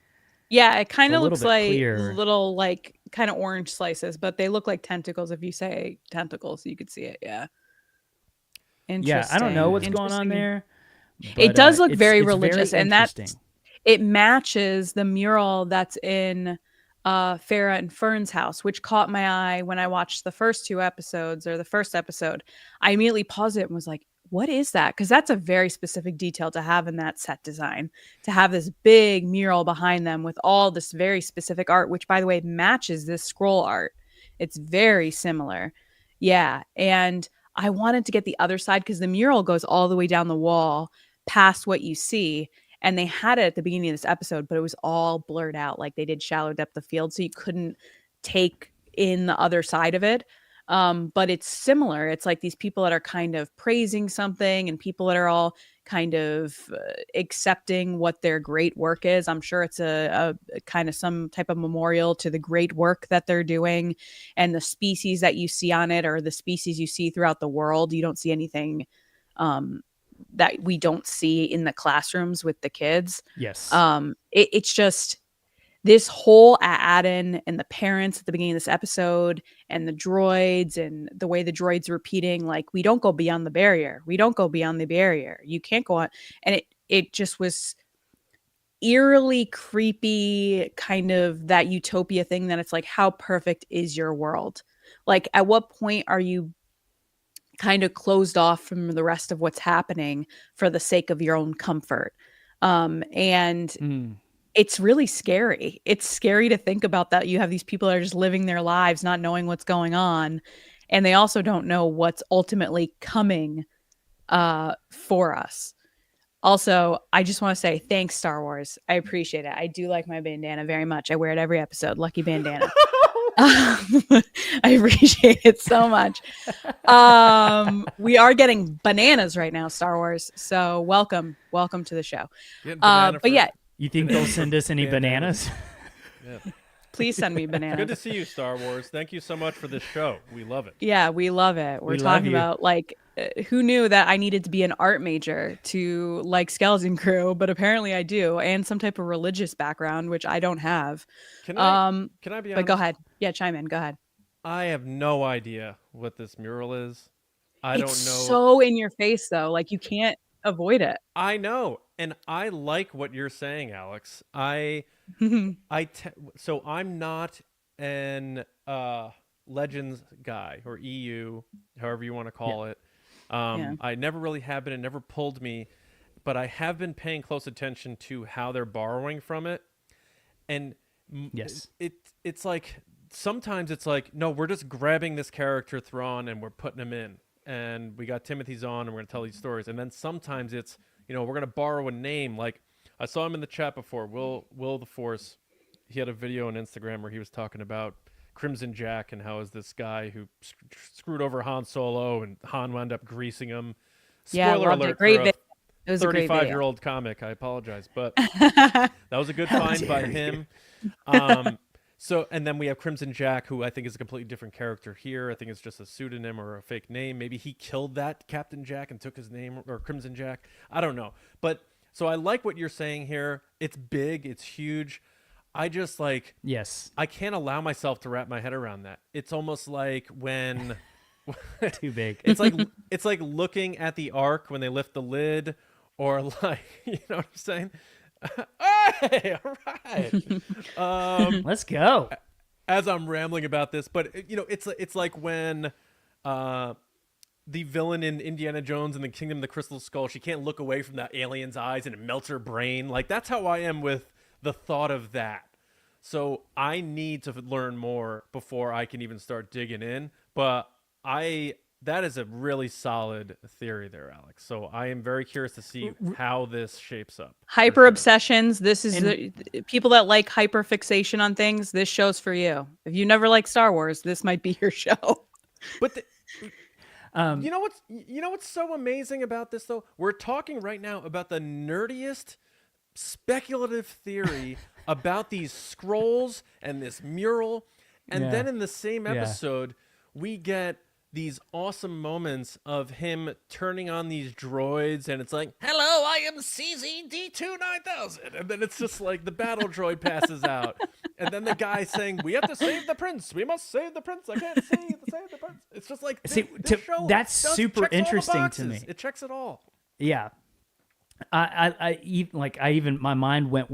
Yeah, it It's kind a of little looks bit like clearer. little like kind of orange slices, but they look like tentacles if you say tentacles, you could see it. Yeah. Yeah, I don't know Interesting. what's going on Interesting. there, It but does look very it's very religious, and interesting. it matches the mural that's in Farrah and Fern's house, which caught my eye when I watched the first two episodes or the first episode. I immediately paused it and was like, what is that? Because that's a very specific detail to have in that set design, to have this big mural behind them with all this very specific art, which, by the way, matches this scroll art. It's very similar. Yeah. And I wanted to get the other side because the mural goes all the way down the wall past what you see. And they had it at the beginning of this episode, but it was all blurred out. Like they did shallow depth of field. So you couldn't take in the other side of it. But it's similar. It's like these people that are kind of praising something and people that are all kind of accepting what their great work is. I'm sure it's a kind of some type of memorial to the great work that they're doing, and the species that you see on it or the species you see throughout the world. You don't see anything that we don't see in the classrooms with the kids. Yes. It's just this whole add-in and the parents at the beginning of this episode and the droids and the way the droids repeating, like, we don't go beyond the barrier. We don't go beyond the barrier. You can't go on. And it just was eerily creepy, kind of that utopia thing that it's like, how perfect is your world? Like, at what point are you kind of closed off from the rest of what's happening for the sake of your own comfort? And it's really scary. It's scary to think about that. You have these people that are just living their lives, not knowing what's going on. And they also don't know what's ultimately coming for us. Also, I just want to say thanks, Star Wars. I appreciate it. I do like my bandana very much. I wear it every episode. Lucky bandana. I appreciate it so much. We are getting bananas right now, Star Wars. So welcome to the show. But yeah, you think they'll send us any bananas? Yeah. Please send me bananas. Good to see you, Star Wars. Thank you so much for this show. We love it. Yeah, we love it. We're talking about, like, who knew that I needed to be an art major to like Skeleton Crew, but apparently I do, and some type of religious background, which I don't have. Can I be honest? But go ahead. Yeah, chime in. Go ahead. I have no idea what this mural is. I don't know. So in your face, though. Like, you can't avoid it. I know. And I like what you're saying, Alex. So I'm not an Legends guy or EU, however you want to call it. I never really have been. It never pulled me, but I have been paying close attention to how they're borrowing from it. And yes, it's like sometimes it's like, no, we're just grabbing this character Thrawn and we're putting him in, and we got Timothy's on and we're gonna tell these stories. And then sometimes it's, we're gonna borrow a name. Like I saw him in the chat before, Will the Force. He had a video on Instagram where he was talking about Crimson Jack and how is this guy who screwed over Han Solo and Han wound up greasing him. Spoiler alert for a 35-year-old comic. I apologize, but that was a good find by him. So, and then we have Crimson Jack, who I think is a completely different character here. I think it's just a pseudonym or a fake name. Maybe he killed that Captain Jack and took his name, or Crimson Jack. I don't know. But so I like what you're saying here. It's big. It's huge. I just like, yes, I can't allow myself to wrap my head around that. It's almost like when too big. It's like looking at the Ark when they lift the lid, or like, you know what I'm saying? Hey, all right. Let's go. As I'm rambling about this, but it's like when the villain in Indiana Jones and the Kingdom of the Crystal Skull, she can't look away from that alien's eyes and it melts her brain. Like, that's how I am with the thought of that. So I need to learn more before I can even start digging in. But that is a really solid theory there, Alex. So I am very curious to see how this shapes up. Hyper obsessions. This is people that like hyper fixation on things. This show's for you. If you never liked Star Wars, this might be your show. But you know what's so amazing about this, though? We're talking right now about the nerdiest speculative theory about these scrolls and this mural. And Yeah. then in the same Yeah. episode, we get these awesome moments of him turning on these droids, and it's like, "Hello, I am CZD2 9000," and then it's just like the battle droid passes out, and then the guy saying, "We have to save the prince. We must save the prince. I can't save the prince." It's just like See, this show. that's super checks all the interesting to boxes. me. It checks it all. Yeah. My mind went,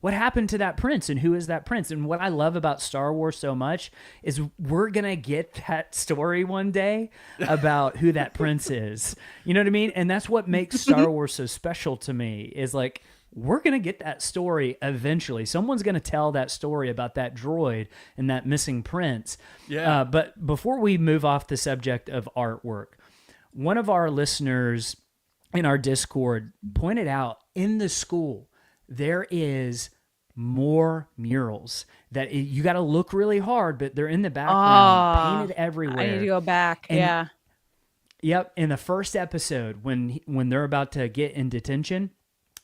what happened to that prince and who is that prince? And what I love about Star Wars so much is we're going to get that story one day about who that prince is. You know what I mean? And that's what makes Star Wars so special to me is like, we're going to get that story eventually. Someone's going to tell that story about that droid and that missing prince. Yeah. But before we move off the subject of artwork, one of our listeners in our Discord pointed out in the school, there is more murals that you got to look really hard, but they're in the background, painted everywhere. I need to go back. And, yeah. Yep. In the first episode, when they're about to get in detention,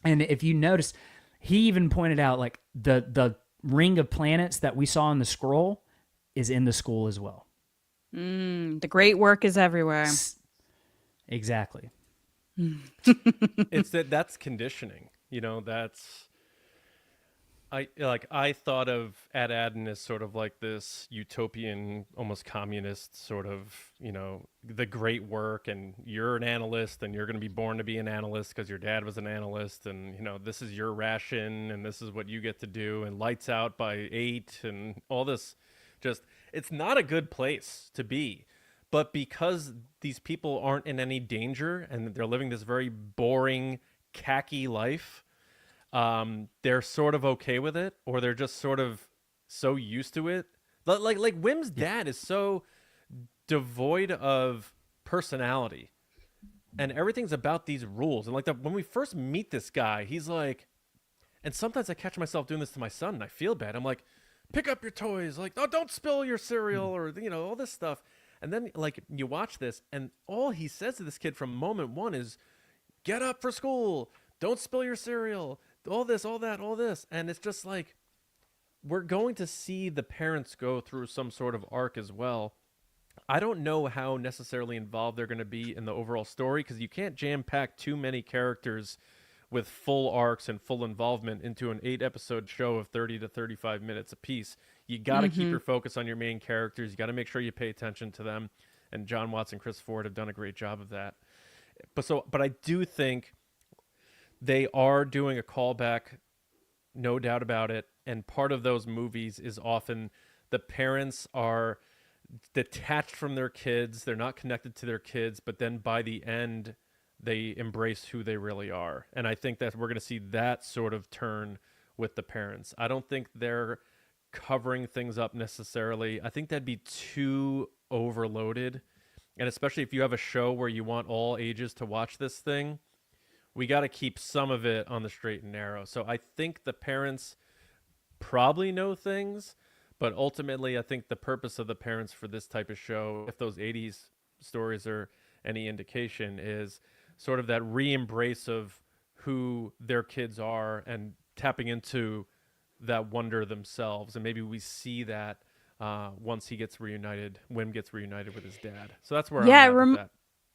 and if you notice, he even pointed out like the ring of planets that we saw in the scroll is in the school as well. The great work is everywhere. Exactly. It's that's conditioning. You know, that's I thought of Adden as sort of like this utopian, almost communist sort of, you know, the great work, and you're an analyst and you're going to be born to be an analyst because your dad was an analyst, and you know, this is your ration and this is what you get to do, and lights out by 8 and all this. Just, it's not a good place to be. But because these people aren't in any danger and they're living this very boring, khaki life, they're sort of okay with it, or they're just sort of so used to it. Like Wim's dad is so devoid of personality, and everything's about these rules. And like when we first meet this guy, he's like, and sometimes I catch myself doing this to my son, and I feel bad. I'm like, pick up your toys, like, oh, don't spill your cereal, or you know, all this stuff. And then, like, you watch this, and all he says to this kid from moment one is, get up for school, don't spill your cereal, all this, all that, all this. And it's just like, we're going to see the parents go through some sort of arc as well. I don't know how necessarily involved they're going to be in the overall story, because you can't jam-pack too many characters with full arcs and full involvement into an 8-episode show of 30 to 35 minutes apiece. You got to keep your focus on your main characters. You got to make sure you pay attention to them. And John Watts and Chris Ford have done a great job of that. But I do think they are doing a callback, no doubt about it. And part of those movies is often the parents are detached from their kids. They're not connected to their kids. But then by the end, they embrace who they really are. And I think that we're going to see that sort of turn with the parents. I don't think they're covering things up necessarily. I think that'd be too overloaded. And especially if you have a show where you want all ages to watch this thing, we got to keep some of it on the straight and narrow. So I think the parents probably know things, but ultimately I think the purpose of the parents for this type of show, if those 80s stories are any indication, is sort of that re-embrace of who their kids are and tapping into that wonder themselves. And maybe we see that once he gets reunited, Wim gets reunited with his dad. So that's where I'm at with that.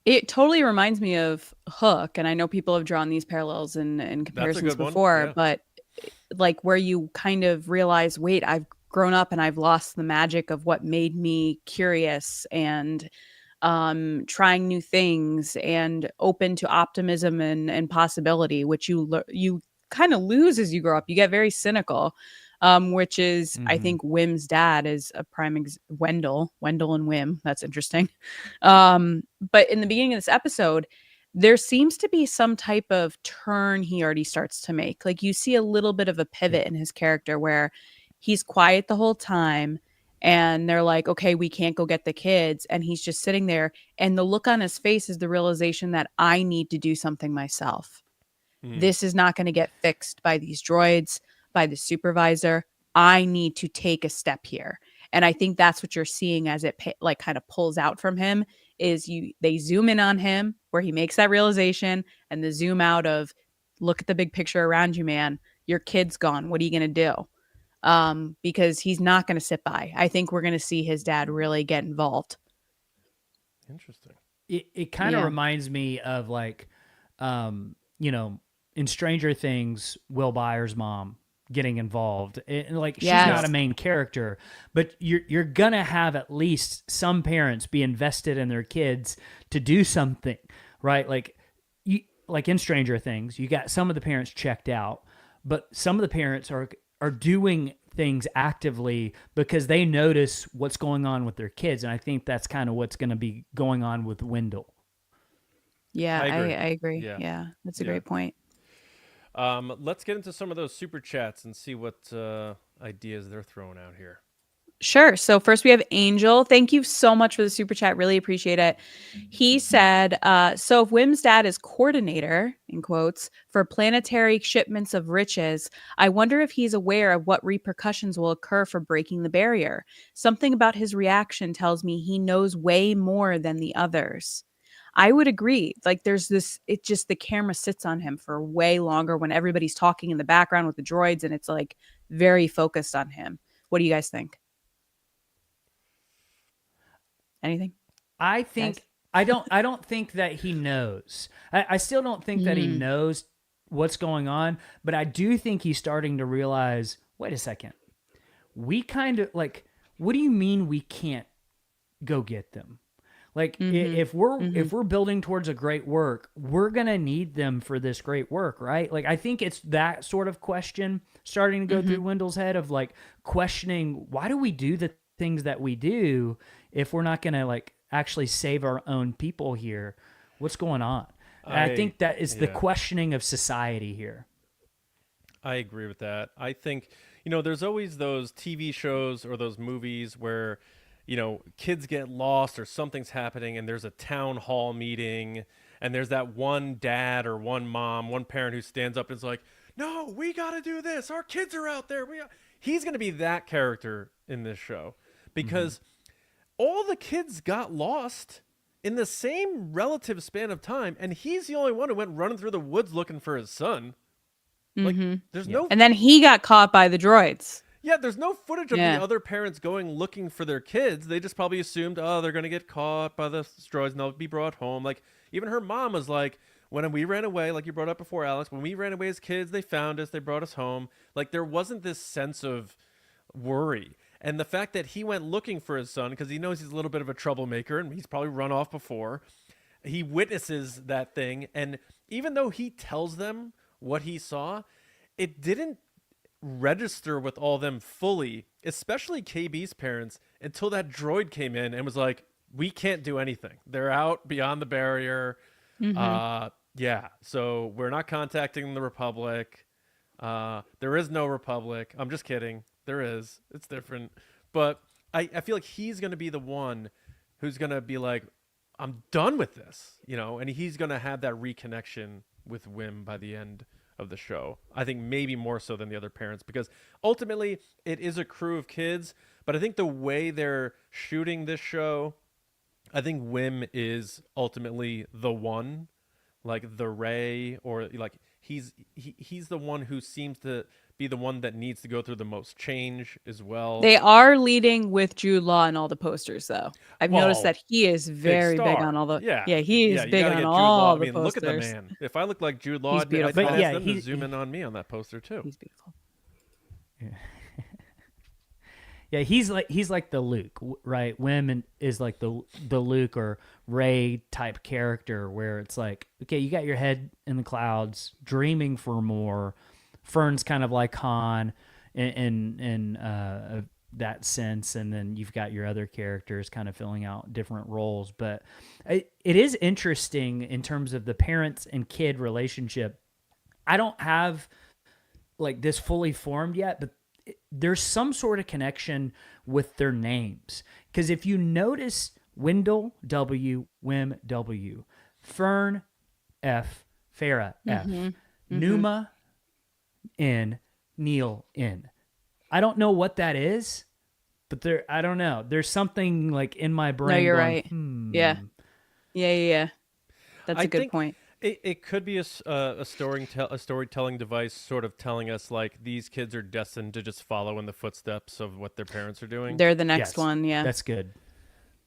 It totally reminds me of Hook, and I know people have drawn these parallels and comparisons before, but like where you kind of realize, wait, I've grown up and I've lost the magic of what made me curious and trying new things and open to optimism and possibility, which you kind of lose as you grow up. You get very cynical, which is, I think Wim's dad is a prime Wendell and Wim. That's interesting. But in the beginning of this episode, there seems to be some type of turn he already starts to make. Like you see a little bit of a pivot in his character where he's quiet the whole time. And they're like, okay, we can't go get the kids. And he's just sitting there. And the look on his face is the realization that I need to do something myself. This is not going to get fixed by these droids, by the supervisor. I need to take a step here. And I think that's what you're seeing as it like kind of pulls out from him is they zoom in on him where he makes that realization, and the zoom out of look at the big picture around you, man. Your kid's gone. What are you going to do? because he's not going to sit by. I think we're going to see his dad really get involved. Interesting. It kind of reminds me of like, you know, in Stranger Things, Will Byers' mom getting involved. Like she's not a main character, but you're gonna have at least some parents be invested in their kids to do something, right? Like in Stranger Things, you got some of the parents checked out, but some of the parents are doing things actively because they notice what's going on with their kids, and I think that's kind of what's going to be going on with Wendell. Yeah, I agree. Yeah, that's a great point. Let's get into some of those super chats and see what ideas they're throwing out here. Sure. So first we have Angel. Thank you so much for the super chat. Really appreciate it. He said, so if Wim's dad is coordinator, in quotes, for planetary shipments of riches, I wonder if he's aware of what repercussions will occur for breaking the barrier. Something about his reaction tells me he knows way more than the others. I would agree. Like there's this, it just, the camera sits on him for way longer when everybody's talking in the background with the droids, and it's like very focused on him. What do you guys think? Anything? I think I don't think that he knows. I still don't think that he knows what's going on, but I do think he's starting to realize, wait a second. We kind of like, what do you mean we can't go get them? Like if we're building towards a great work, we're going to need them for this great work, right? Like I think it's that sort of question starting to go through Wendell's head of like questioning, why do we do the things that we do if we're not going to like actually save our own people here? What's going on? I think that is the questioning of society here. I agree with that. I think, you know, there's always those TV shows or those movies where, you know, kids get lost or something's happening and there's a town hall meeting and there's that one dad or one mom, one parent who stands up and is like, no, we got to do this. Our kids are out there. He's going to be that character in this show because all the kids got lost in the same relative span of time, and he's the only one who went running through the woods looking for his son. Like, there's no... And then he got caught by the droids. Yeah, there's no footage of the other parents going looking for their kids. They just probably assumed, oh, they're going to get caught by the droids and they'll be brought home. Like, even her mom was like, when we ran away, like you brought up before, Alex, when we ran away as kids, they found us, they brought us home. Like, there wasn't this sense of worry. And the fact that he went looking for his son, because he knows he's a little bit of a troublemaker and he's probably run off before, he witnesses that thing. And even though he tells them what he saw, it didn't register with all them fully, especially KB's parents, until that droid came in and was like, we can't do anything. They're out beyond the barrier. So we're not contacting the Republic. There is no Republic. I'm just kidding. There is. It's different. But I feel like he's going to be the one who's going to be like, I'm done with this, you know, and he's going to have that reconnection with Wim by the end of the show. I think maybe more so than the other parents, because ultimately it is a crew of kids, but I think the way they're shooting this show, I think Wim is ultimately the one, like the Ray, or like he's the one who seems to be the one that needs to go through the most change as well. They are leading with Jude Law in all the posters, though. I've noticed that he is very big on all the. He is big on all the posters. Look at the man. If I look like Jude Law, He's I'd beautiful. ask them to zoom in on me on that poster too. He's beautiful. Yeah, he's like the Luke, right? Wim is like the Luke or Ray type character, where it's like, okay, you got your head in the clouds, dreaming for more. Fern's kind of like Han in that sense, and then you've got your other characters kind of filling out different roles. But it is interesting in terms of the parents and kid relationship. I don't have like this fully formed yet, but there's some sort of connection with their names. Because if you notice, Wendell W, Wim W, Fern F, Farah F, Numa N, Neil N. I don't know what that is, but I don't know. There's something like in my brain. No, you're going, right. Yeah. That's a good point. It could be a storytelling device, sort of telling us like these kids are destined to just follow in the footsteps of what their parents are doing. They're the next Yes, one. Yeah. that's good.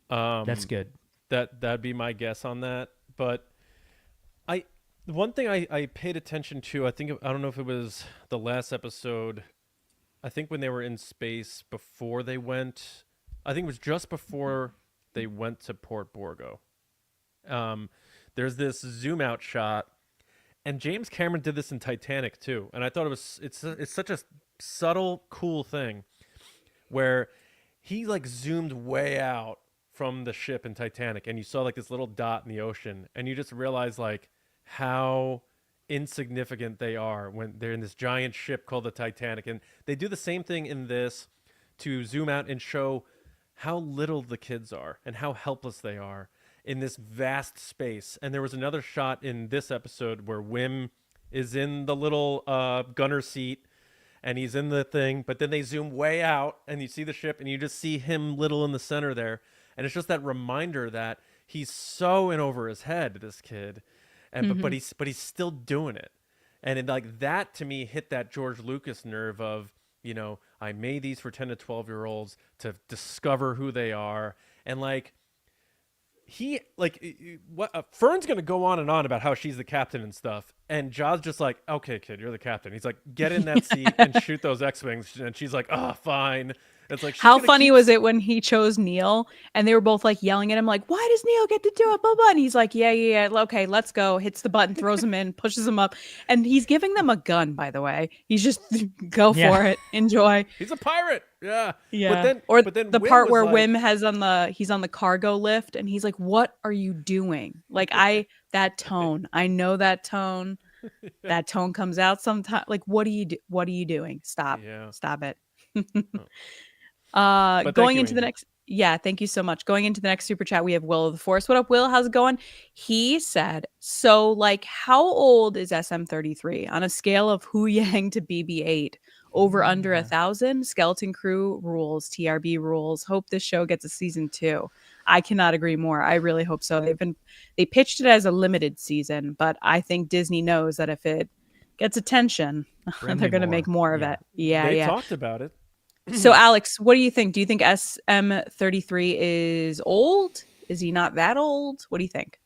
That's Um, good. that'd be my guess on that. But I one thing I paid attention to, I don't know if it was the last episode. I think when they were in space before they went, I think it was just before they went to Port Borgo. Um, there's this zoom out shot, and James Cameron did this in Titanic too. And I thought it's such a subtle, cool thing where he like zoomed way out from the ship in Titanic, and you saw like this little dot in the ocean, and you just realize like how insignificant they are when they're in this giant ship called the Titanic. And they do the same thing in this to zoom out and show how little the kids are and how helpless they are in this vast space. And there was another shot in this episode where Wim is in the little gunner seat and he's in the thing, but then they zoom way out and you see the ship and you just see him little in the center there. And it's just that reminder that he's so in over his head, this kid, and but he's still doing it. And it, like that to me hit that George Lucas nerve of, you know, I made these for 10 to 12-year-olds to discover who they are. And like he like what Fern's gonna go on and on about how she's the captain and stuff, and Jaws just like, okay, kid, you're the captain. He's like, get in that seat and shoot those X-wings, and she's like, oh, fine. It's like, How funny was it when he chose Neil and they were both like yelling at him, like, why does Neil get to do it? Blah, blah. And he's like, yeah. Okay, let's go. Hits the button, throws him in, pushes him up. And he's giving them a gun, by the way. He's just go for it. Enjoy. He's a pirate. Yeah. Yeah. But then the Wim part where like, Wim has he's on the cargo lift and he's like, what are you doing? Like that tone. I know that tone. That tone comes out sometimes. Like, what are you doing? Stop. Yeah. Stop it. But going into the next, thank you so much. Going into the next super chat, we have Will of the Force. What up, Will? How's it going? He said, so like, how old is SM33 on a scale of Hu Yang to BB-8? Over under 1,000? Skeleton Crew rules, TRB rules. Hope this show gets a season 2. I cannot agree more. I really hope so. They pitched it as a limited season, but I think Disney knows that if it gets attention, they're going to make more of it. Yeah, they talked about it. So, Alex, what do you think? Do you think SM33 is old? Is he not that old? What do you think?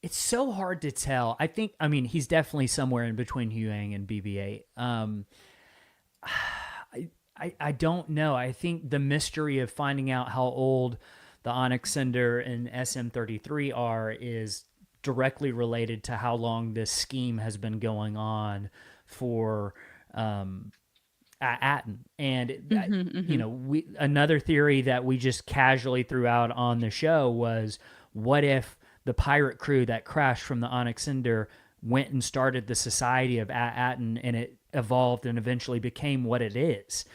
It's so hard to tell. I mean, he's definitely somewhere in between Huyang and BB-8. I don't know. I think the mystery of finding out how old the Onyx Cinder and SM33 are is directly related to how long this scheme has been going on for Atten. And you know, another theory that we just casually threw out on the show was, what if the pirate crew that crashed from the Onyx Cinder went and started the Society of Atten, and it evolved and eventually became what it is?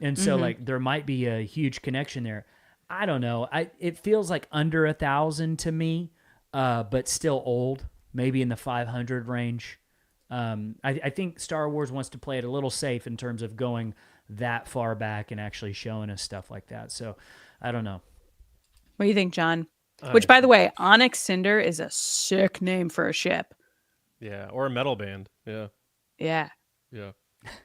And so like there might be a huge connection there. I don't know. It feels like under 1,000 to me, but still old, maybe in the 500 range. I think Star Wars wants to play it a little safe in terms of going that far back and actually showing us stuff like that. So I don't know. What do you think, John? Which, by the way, Onyx Cinder is a sick name for a ship. Yeah, or a metal band. Yeah. Yeah. Yeah.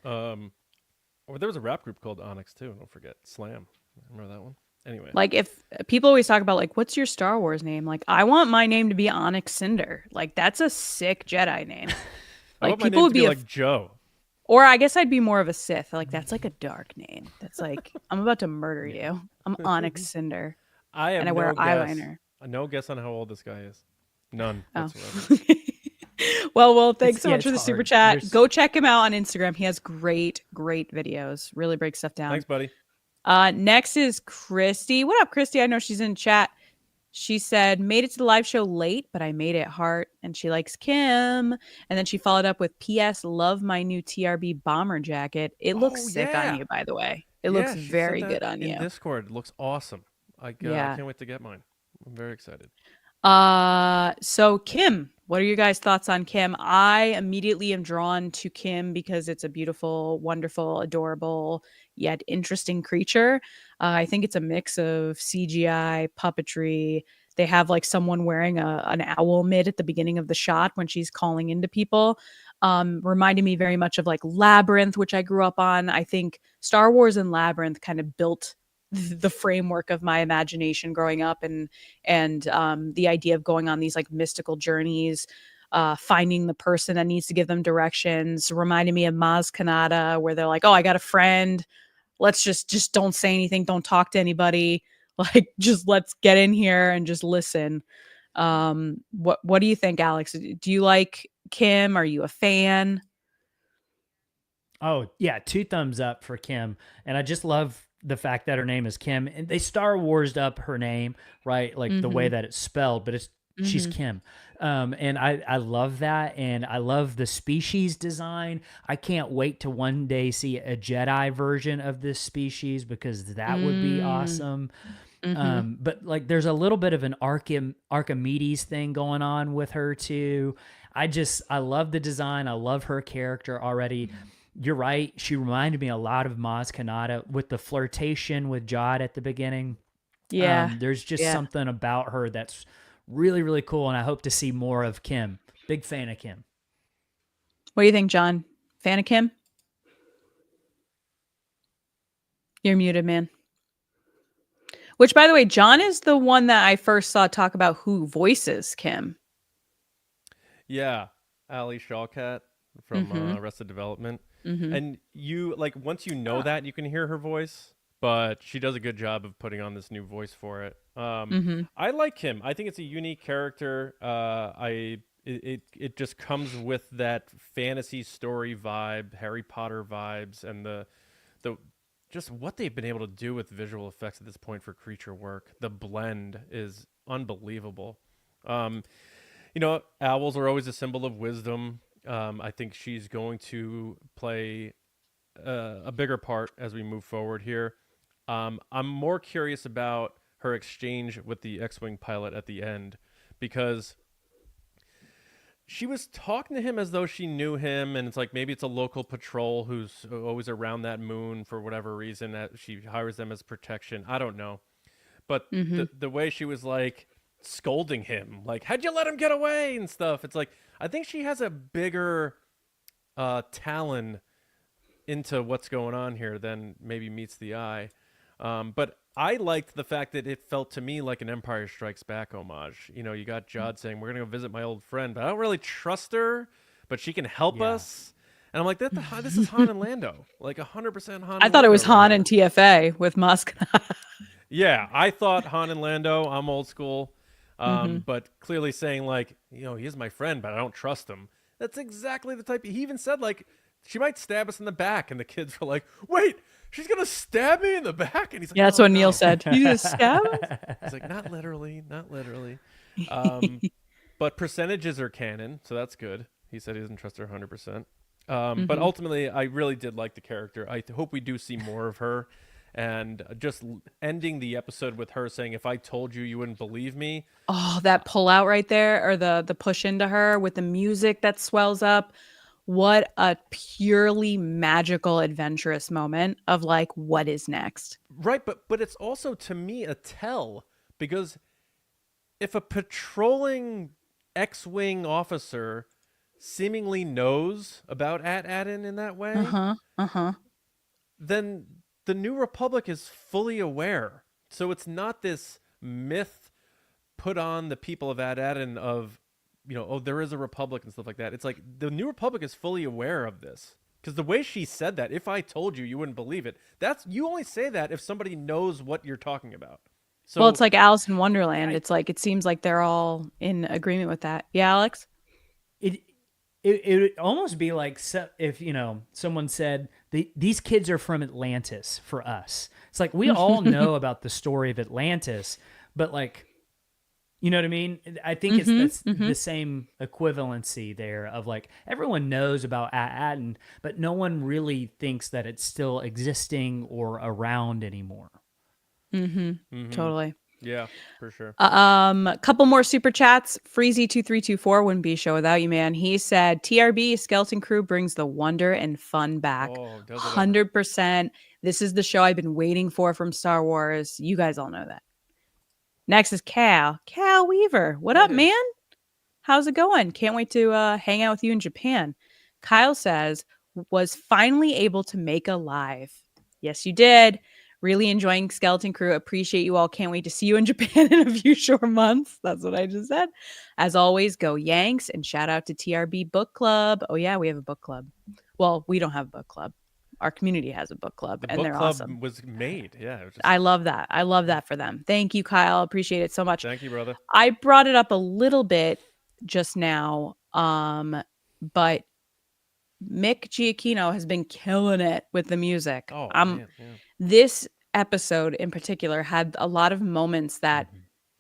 Or there was a rap group called Onyx too. Don't forget Slam. Remember that one? Anyway, like if people always talk about like, what's your Star Wars name? Like, I want my name to be Onyx Cinder. Like, that's a sick Jedi name. Like, people would be like Joe. Or I guess I'd be more of a Sith. Like, that's like a dark name. That's like, I'm about to murder you. I'm Onyx Cinder. And I wear eyeliner. No guess on how old this guy is. None whatsoever. Well, thanks so much for the super chat. Go check him out on Instagram. He has great videos. Really breaks stuff down. Thanks, buddy. Next is Christy. What up, Christy? I know she's in chat. She said, made it to the live show late, but I made it heart. And she likes Kim. And then she followed up with, P.S. Love my new TRB bomber jacket. It looks sick on you, by the way. It looks very good on you. In Discord, it looks awesome. I can't wait to get mine. I'm very excited. So Kim, what are your guys' thoughts on Kim? I immediately am drawn to Kim because it's a beautiful, wonderful, adorable, yet interesting creature. I think it's a mix of CGI, puppetry, they have like someone wearing an owl mitt at the beginning of the shot when she's calling into people. Reminded me very much of like Labyrinth, which I grew up on. I think Star Wars and Labyrinth kind of built the framework of my imagination growing up, and the idea of going on these like mystical journeys, finding the person that needs to give them directions. Reminded me of Maz Kanata, where they're like, oh, I got a friend, let's just don't say anything, don't talk to anybody, like just let's get in here and just listen. What do you think, Alex? Do you like Kim? Are you a fan? Oh, yeah, 2 thumbs up for Kim. And I just love the fact that her name is Kim. And they Star Wars'd up her name, right? Like the way that it's spelled, but she's Kim. And I love that. And I love the species design. I can't wait to one day see a Jedi version of this species, because that would be awesome. But like there's a little bit of an Archimedes thing going on with her too. I love the design. I love her character already. You're right. She reminded me a lot of Maz Kanata with the flirtation with Jod at the beginning. Yeah. There's just something about her that's really, really cool. And I hope to see more of Kim. Big fan of Kim. What do you think, John? Fan of Kim? You're muted, man. Which, by the way, John is the one that I first saw talk about who voices Kim. Yeah, Ali Shawkat from Arrested Development. And you, like, once you know that, you can hear her voice, but she does a good job of putting on this new voice for it. I like Kim. I think it's a unique character. It just comes with that fantasy story vibe, Harry Potter vibes, and the just what they've been able to do with visual effects at this point for creature work. The blend is unbelievable. You know, owls are always a symbol of wisdom. I think she's going to play a bigger part as we move forward here. I'm more curious about her exchange with the X-Wing pilot at the end, because she was talking to him as though she knew him, and it's like maybe it's a local patrol who's always around that moon for whatever reason, that she hires them as protection. I don't know. But the way she was like scolding him, like, how'd you let him get away and stuff, it's like I think she has a bigger talon into what's going on here than maybe meets the eye. But I liked the fact that it felt to me like an Empire Strikes Back homage. You know, you got Jod saying, we're going to go visit my old friend, but I don't really trust her, but she can help us. And I'm like, this is Han and Lando. Like 100% Han. I thought it was Han and TFA with Musk. Yeah, I thought Han and Lando. I'm old school. But clearly saying like, you know, he is my friend, but I don't trust him. That's exactly the type. He even said like, she might stab us in the back. And the kids were like, wait, she's going to stab me in the back? And he's like, yeah, that's what Neil said. You gonna stab us? He's like, not literally, not literally. But percentages are canon, so that's good. He said he doesn't trust her 100%. But ultimately, I really did like the character. I hope we do see more of her. And just ending the episode with her saying, if I told you, you wouldn't believe me. Oh, that pull out right there, or the push into her with the music that swells up. What a purely magical, adventurous moment of like, what is next? Right, but it's also, to me, a tell. Because if a patrolling X-Wing officer seemingly knows about At-Atin in that way, then the New Republic is fully aware. So it's not this myth put on the people of At-Atin of, you know, oh, there is a republic and stuff like that. It's like the New Republic is fully aware of this. Because the way she said that, if I told you, you wouldn't believe it. You only say that if somebody knows what you're talking about. So, well, it's like Alice in Wonderland. It's like, it seems like they're all in agreement with that. Yeah, Alex? It would almost be like if, you know, someone said, these kids are from Atlantis for us. It's like, we all know about the story of Atlantis, but like, you know what I mean? I think it's the same equivalency there of like, everyone knows about At-Atin, but no one really thinks that it's still existing or around anymore. Totally. yeah, for sure. A couple more super chats. Freezy2324 wouldn't be a show without you, man. He said, TRB Skeleton Crew brings the wonder and fun back. Oh, does it 100%. This is the show I've been waiting for from Star Wars. You guys all know that. Next is Cal. Cal Weaver. What up, man? How's it going? Can't wait to hang out with you in Japan. Kyle says, was finally able to make a live. Yes, you did. Really enjoying Skeleton Crew. Appreciate you all. Can't wait to see you in Japan in a few short months. That's what I just said. As always, go Yanks and shout out to TRB Book Club. Oh, yeah, we have a book club. Well, we don't have a book club. Our community has a book club, The and book they're club awesome. was made. Yeah. It was just, I love that. I love that for them. Thank you, Kyle. Appreciate it so much. thank you, brother. I brought it up a little bit just now, but Mick Giacchino has been killing it with the music. Oh, man. Yeah. This episode in particular had a lot of moments that,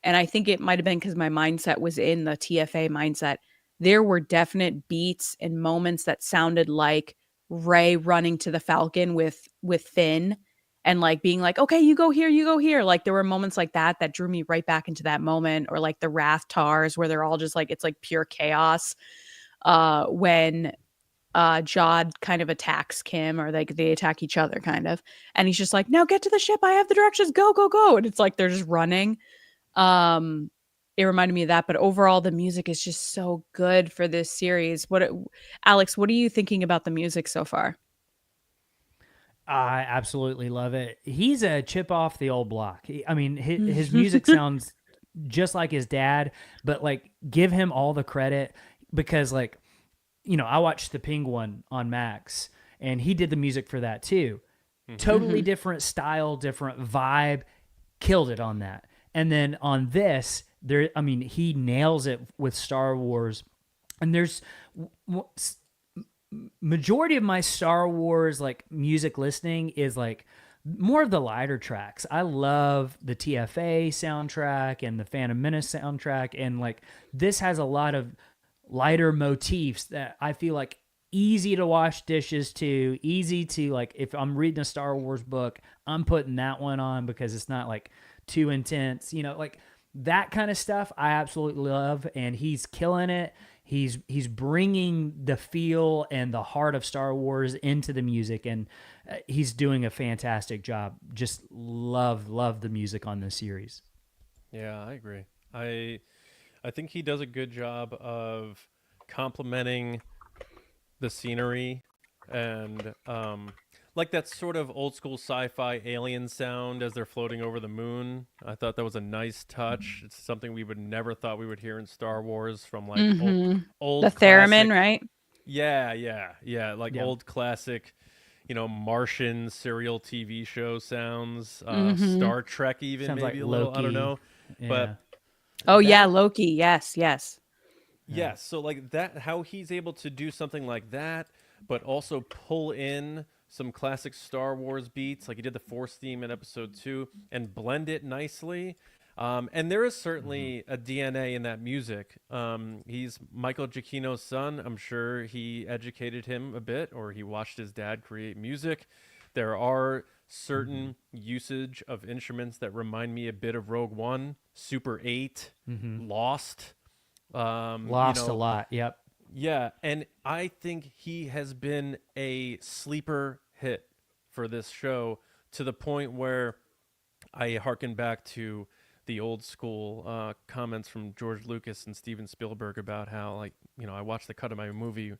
and I think it might have been because my mindset was in the TFA mindset. There were definite beats and moments that sounded like Ray running to the Falcon with Finn and like being like, okay, you go here, you go here. Like there were moments like that that drew me right back into that moment, or like the Wrath Tars where they're all just like, it's like pure chaos. When Jod kind of attacks Kim, or like they attack each other kind of, and he's just like, now get to the ship, I have the directions, go, go, go. And it's like they're just running. It reminded me of that, but overall the music is just so good for this series. Alex, what are you thinking about the music so far? I absolutely love it. He's a chip off the old block. I mean, his music sounds just like his dad, but like give him all the credit because like, you know, I watched The Penguin on Max and he did the music for that too. Totally different style, different vibe, killed it on that. And then on this, he nails it with Star Wars. And there's majority of my Star Wars like music listening is like more of the lighter tracks. I love the TFA soundtrack and the Phantom Menace soundtrack, and like this has a lot of lighter motifs that I feel like easy to wash dishes to, easy to like if I'm reading a Star Wars book, I'm putting that one on because it's not like too intense, you know, like that kind of stuff I absolutely love, and he's killing it. He's bringing the feel and the heart of Star Wars into the music, and he's doing a fantastic job. Just love the music on this series. Yeah, I agree. I think he does a good job of complementing the scenery and like that sort of old school sci-fi alien sound as they're floating over the moon. I thought that was a nice touch. It's something we would never thought we would hear in Star Wars from like old the classic, theremin, right? Yeah. Like old classic, you know, Martian serial TV show sounds, Star Trek even Sounds maybe like a little. Loki. I don't know, Yeah. but Oh yeah, Loki. Yes. yeah. So like that, how he's able to do something like that, but also pull in some classic Star Wars beats, like he did the Force theme in Episode 2, and blend it nicely. And there is certainly a DNA in that music. He's Michael Giacchino's son. I'm sure he educated him a bit, or he watched his dad create music. There are certain usage of instruments that remind me a bit of Rogue One, Super 8, Lost. Lost a lot. Yep. Yeah, and I think he has been a sleeper hit for this show to the point where I harken back to the old school comments from George Lucas and Steven Spielberg about how, like, you know, I watched the cut of my movie,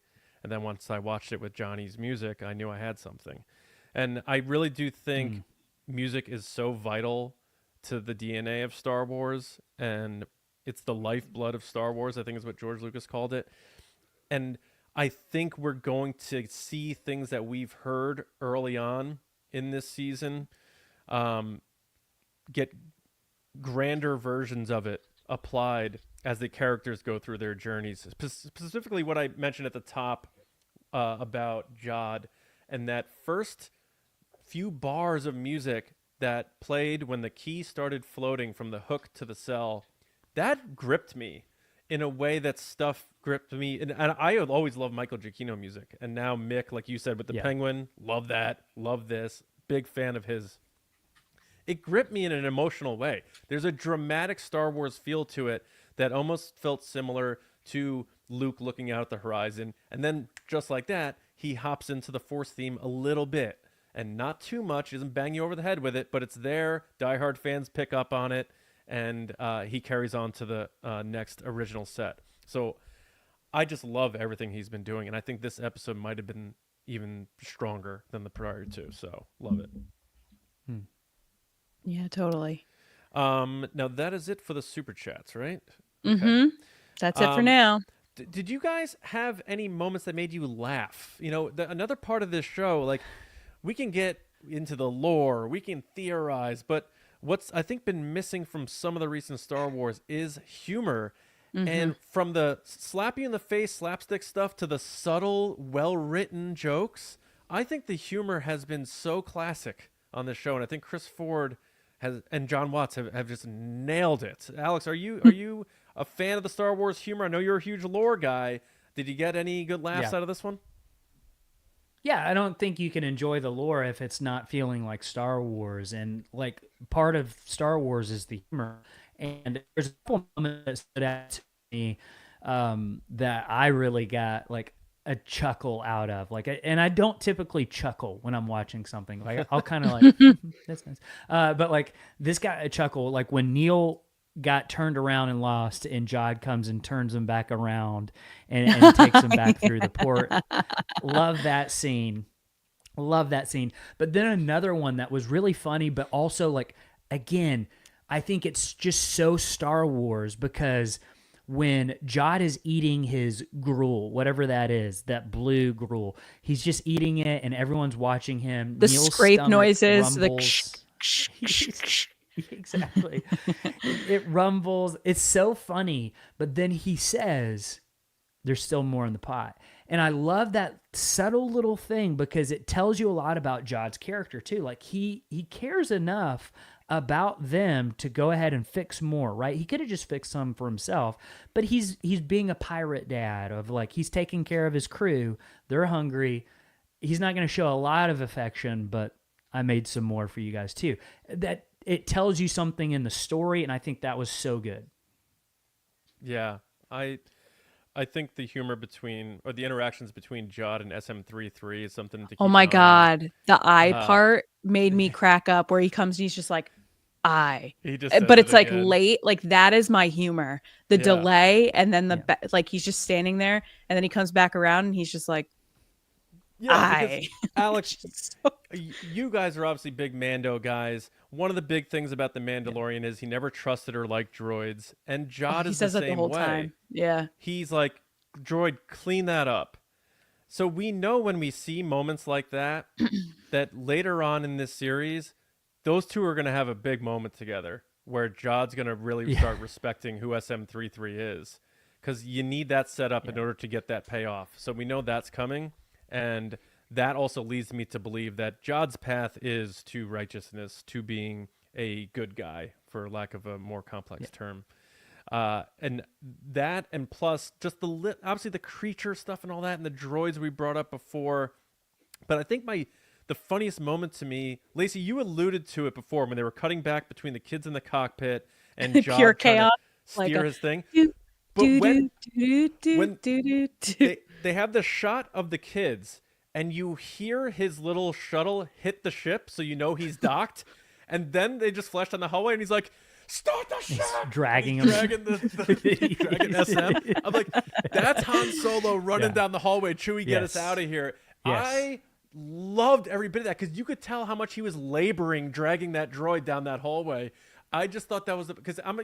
and then once I watched it with Johnny's music, I knew I had something. And I really do think music is so vital to the DNA of Star Wars, and it's the lifeblood of Star Wars, I think is what George Lucas called it. And I think we're going to see things that we've heard early on in this season get grander versions of it applied as the characters go through their journeys. Specifically what I mentioned at the top about Jod, and that first few bars of music that played when the key started floating from the hook to the cell, that gripped me in a way that stuff gripped me. And I always loved Michael Giacchino music. And now Mick, like you said, with the Penguin, love that, love this, big fan of his. It gripped me in an emotional way. There's a dramatic Star Wars feel to it that almost felt similar to Luke looking out at the horizon. And then just like that, he hops into the Force theme a little bit. And not too much, he doesn't bang you over the head with it, but it's there. Die Hard fans pick up on it. and he carries on to the next original set. So I just love everything he's been doing, and I think this episode might have been even stronger than the prior two. So love it. Yeah, totally. Now that is it for the super chats, right? Mm-hmm. That's it for now. Did you guys have any moments that made you laugh? You know, another part of this show, like, we can get into the lore, we can theorize, but what's I think been missing from some of the recent Star Wars is humor. And from the slap you in the face slapstick stuff to the subtle, well-written jokes, I think the humor has been so classic on this show, and I think Chris Ford and John Watts have just nailed it. Alex, are you a fan of the Star Wars humor? I know you're a huge lore guy. Did you get any good laughs out of this one? Yeah, I don't think you can enjoy the lore if it's not feeling like Star Wars. And like part of Star Wars is the humor. And there's a couple moments that stood out to me that I really got like a chuckle out of. Like, and I don't typically chuckle when I'm watching something. Like I'll kind of like, that's nice. But like this got a chuckle. Like when Neil got turned around and lost, and Jod comes and turns him back around and takes him back through the port. Love that scene. Love that scene. But then another one that was really funny, but also like, again, I think it's just so Star Wars because when Jod is eating his gruel, whatever that is, that blue gruel, he's just eating it and everyone's watching him. The Neil's scrape noises, rumbles. Exactly. It rumbles. It's so funny. But then he says, there's still more in the pot. And I love that subtle little thing because it tells you a lot about Jod's character too. Like he cares enough about them to go ahead and fix more, right? He could have just fixed some for himself, but he's being a pirate dad of like, he's taking care of his crew. They're hungry. He's not going to show a lot of affection, but I made some more for you guys too. That it tells you something in the story, and I think that was so good. Yeah, I think the humor between, or the interactions between Jod and SM33 is something to keep Oh my an eye on. God. The eye part made me crack up where he comes and he's just like, I. He just says But it it's like again. late. Like that is my humor. The Yeah. delay and then like he's just standing there and then he comes back around and he's just like, Yeah, because, I. Alex, you guys are obviously big Mando guys. One of the big things about the Mandalorian is he never trusted or liked droids, and Jod He is says the that the same whole way. time. Yeah. He's like, droid, clean that up. So we know when we see moments like that, that later on in this series, those two are going to have a big moment together where Jod's going to really start respecting who SM33 is, because you need that set up in order to get that payoff. So we know that's coming, and that also leads me to believe that Jod's path is to righteousness, to being a good guy, for lack of a more complex term. And that, and plus just obviously the creature stuff and all that, and the droids we brought up before. But I think the funniest moment to me, Lacey, you alluded to it before when they were cutting back between the kids in the cockpit and Jod Pure trying chaos. to steer his thing. Do, But do, when do, do, do, do. they have the shot of the kids, and you hear his little shuttle hit the ship, so you know he's docked, and then they just flash down the hallway, and he's like, "Start the ship!" Dragging him. Dragging dragging SM. I'm like, that's Han Solo running down the hallway. Chewie, get us out of here. Yes. I loved every bit of that because you could tell how much he was laboring dragging that droid down that hallway. I just thought that was because I'm a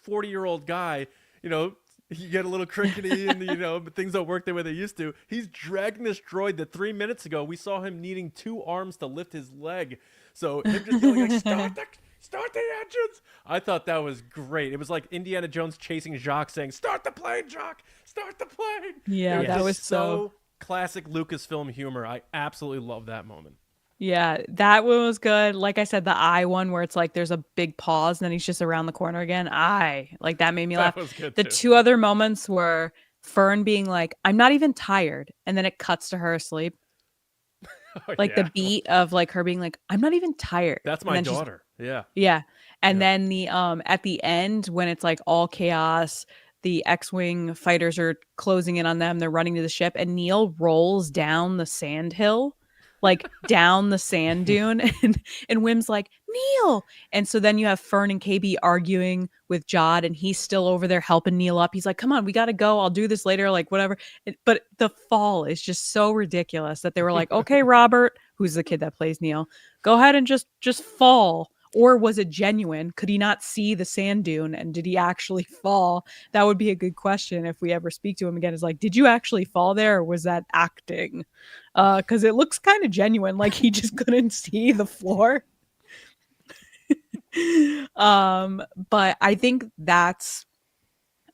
40-year-old guy. You get a little crickety and but things don't work the way they used to. He's dragging this droid that 3 minutes ago we saw him needing 2 arms to lift his leg. So him just yelling like, start the engines. I thought that was great. It was like Indiana Jones chasing Jacques saying, "Start the plane, Jacques! Start the plane!" Yeah, It that just was so classic Lucasfilm humor. I absolutely love that moment. Yeah, that one was good. Like I said, the eye one where it's like there's a big pause and then he's just around the corner again. Like that made me laugh. That was good The too. 2 other moments were Fern being like, "I'm not even tired," and then it cuts to her asleep. Oh, Like the beat of like her being like, "I'm not even tired." That's And my then she's- daughter. Yeah. Yeah. And Yeah. then the at the end when it's like all chaos, the X-Wing fighters are closing in on them, they're running to the ship and Neil rolls down the sand hill. like down the sand dune, and Wim's like, Neil. And so then you have Fern and KB arguing with Jod, and he's still over there helping Neil up. He's like, come on, we got to go. I'll do this later, like whatever. But the fall is just so ridiculous that they were like, okay, Robert, who's the kid that plays Neil, go ahead and just fall. Or was it genuine? Could he not see the sand dune, and did he actually fall? That would be a good question if we ever speak to him again. Is like, did you actually fall there, or was that acting? Because it looks kind of genuine, like he just couldn't see the floor. But I think that's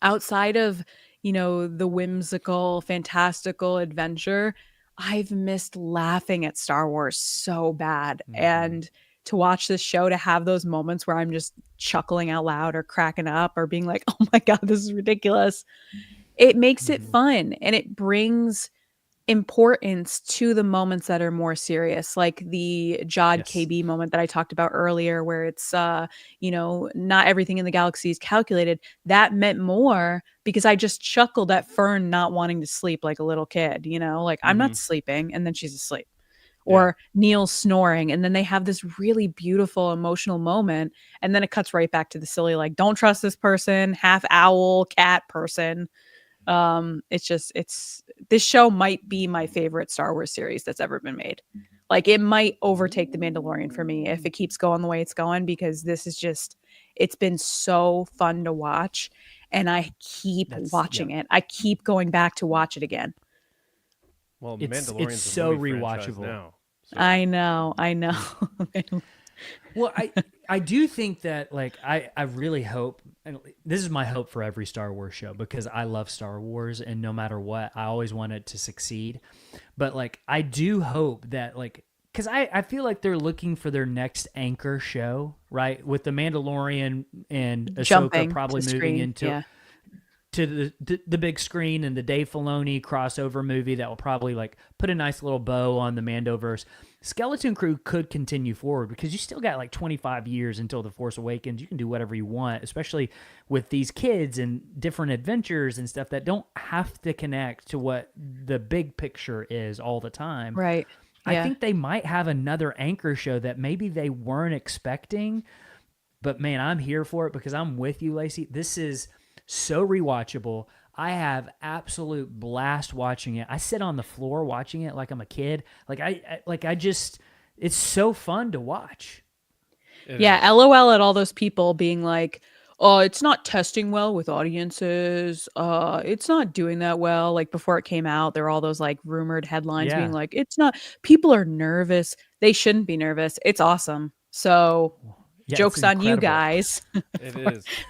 outside of, the whimsical, fantastical adventure. I've missed laughing at Star Wars so bad. And to watch this show, to have those moments where I'm just chuckling out loud or cracking up or being like, oh my God, this is ridiculous. It makes it fun, and it brings importance to the moments that are more serious, like the Jod KB moment that I talked about earlier, where it's not everything in the galaxy is calculated. That meant more because I just chuckled at Fern not wanting to sleep like a little kid, like I'm not sleeping, and then she's asleep. Or Neil snoring, and then they have this really beautiful emotional moment, and then it cuts right back to the silly, like, don't trust this person, half owl cat person. This show might be my favorite Star Wars series that's ever been made. Like, it might overtake The Mandalorian for me if it keeps going the way it's going, because this is it's been so fun to watch, and I keep watching it. I keep going back to watch it again. Well, It's Mandalorian's so a movie franchise rewatchable now. So. I know. Well, I do think that, like, I really hope, and this is my hope for every Star Wars show, because I love Star Wars, and no matter what, I always want it to succeed. But, like, I do hope that, like, because I feel like they're looking for their next anchor show, right? With The Mandalorian and Ahsoka probably moving into to the big screen, and the Dave Filoni crossover movie that will probably, like, put a nice little bow on the Mandoverse. Skeleton Crew could continue forward, because you still got like 25 years until The Force Awakens. You can do whatever you want, especially with these kids and different adventures and stuff that don't have to connect to what the big picture is all the time. Right. I think they might have another anchor show that maybe they weren't expecting, but man, I'm here for it, because I'm with you, Lacey. This is so rewatchable. I have absolute blast watching it. I sit on the floor watching it like I'm a kid. It's so fun to watch. LOL at all those people being like, oh, it's not testing well with audiences. It's not doing that well. Like, before it came out, there were all those like rumored headlines being like, it's not, people are nervous. They shouldn't be nervous. It's awesome. So joke's on you guys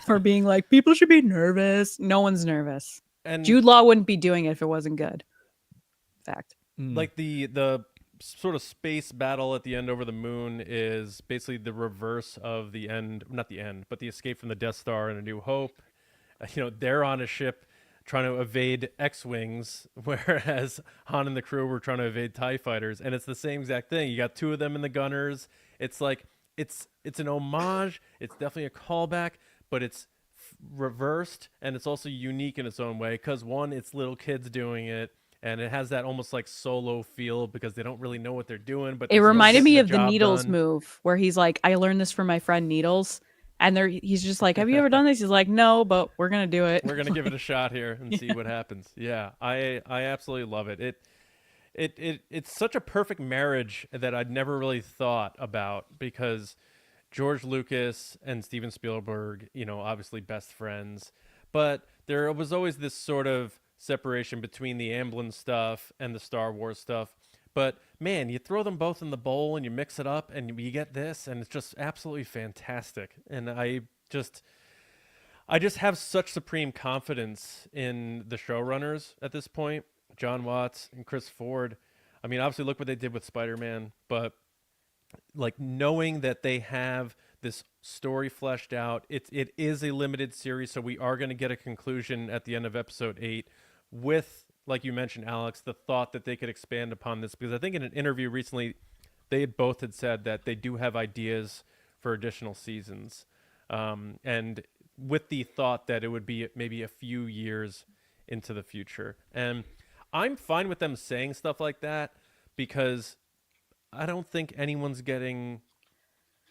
for being like, people should be nervous. No one's nervous. And Jude Law wouldn't be doing it if it wasn't good. Fact. Like the sort of space battle at the end over the moon is basically the reverse of the end, not the end, but the escape from the Death Star in A New Hope. They're on a ship trying to evade X-Wings, whereas Han and the crew were trying to evade TIE fighters. And it's the same exact thing. You got two of them in the gunners. It's like, it's an homage. It's definitely a callback, but it's reversed, and it's also unique in its own way, because one, it's little kids doing it, and it has that almost like Solo feel, because they don't really know what they're doing. But it reminded me of the Needles move, where he's like, I learned this from my friend Needles, and he's just like, have you ever done this? He's like, no, but we're gonna do it. We're gonna give it a shot here and see what happens. I absolutely love it. It's such a perfect marriage that I'd never really thought about, because George Lucas and Steven Spielberg, obviously best friends, but there was always this sort of separation between the Amblin stuff and the Star Wars stuff. But man, you throw them both in the bowl and you mix it up and you get this, and it's just absolutely fantastic. And I just have such supreme confidence in the showrunners at this point, John Watts and Chris Ford. I mean, obviously look what they did with Spider-Man, but like, knowing that they have this story fleshed out, it is a limited series, so we are going to get a conclusion at the end of episode 8 with, like you mentioned, Alex, the thought that they could expand upon this, because I think in an interview recently they both had said that they do have ideas for additional seasons, and with the thought that it would be maybe a few years into the future. And I'm fine with them saying stuff like that, because I don't think anyone's getting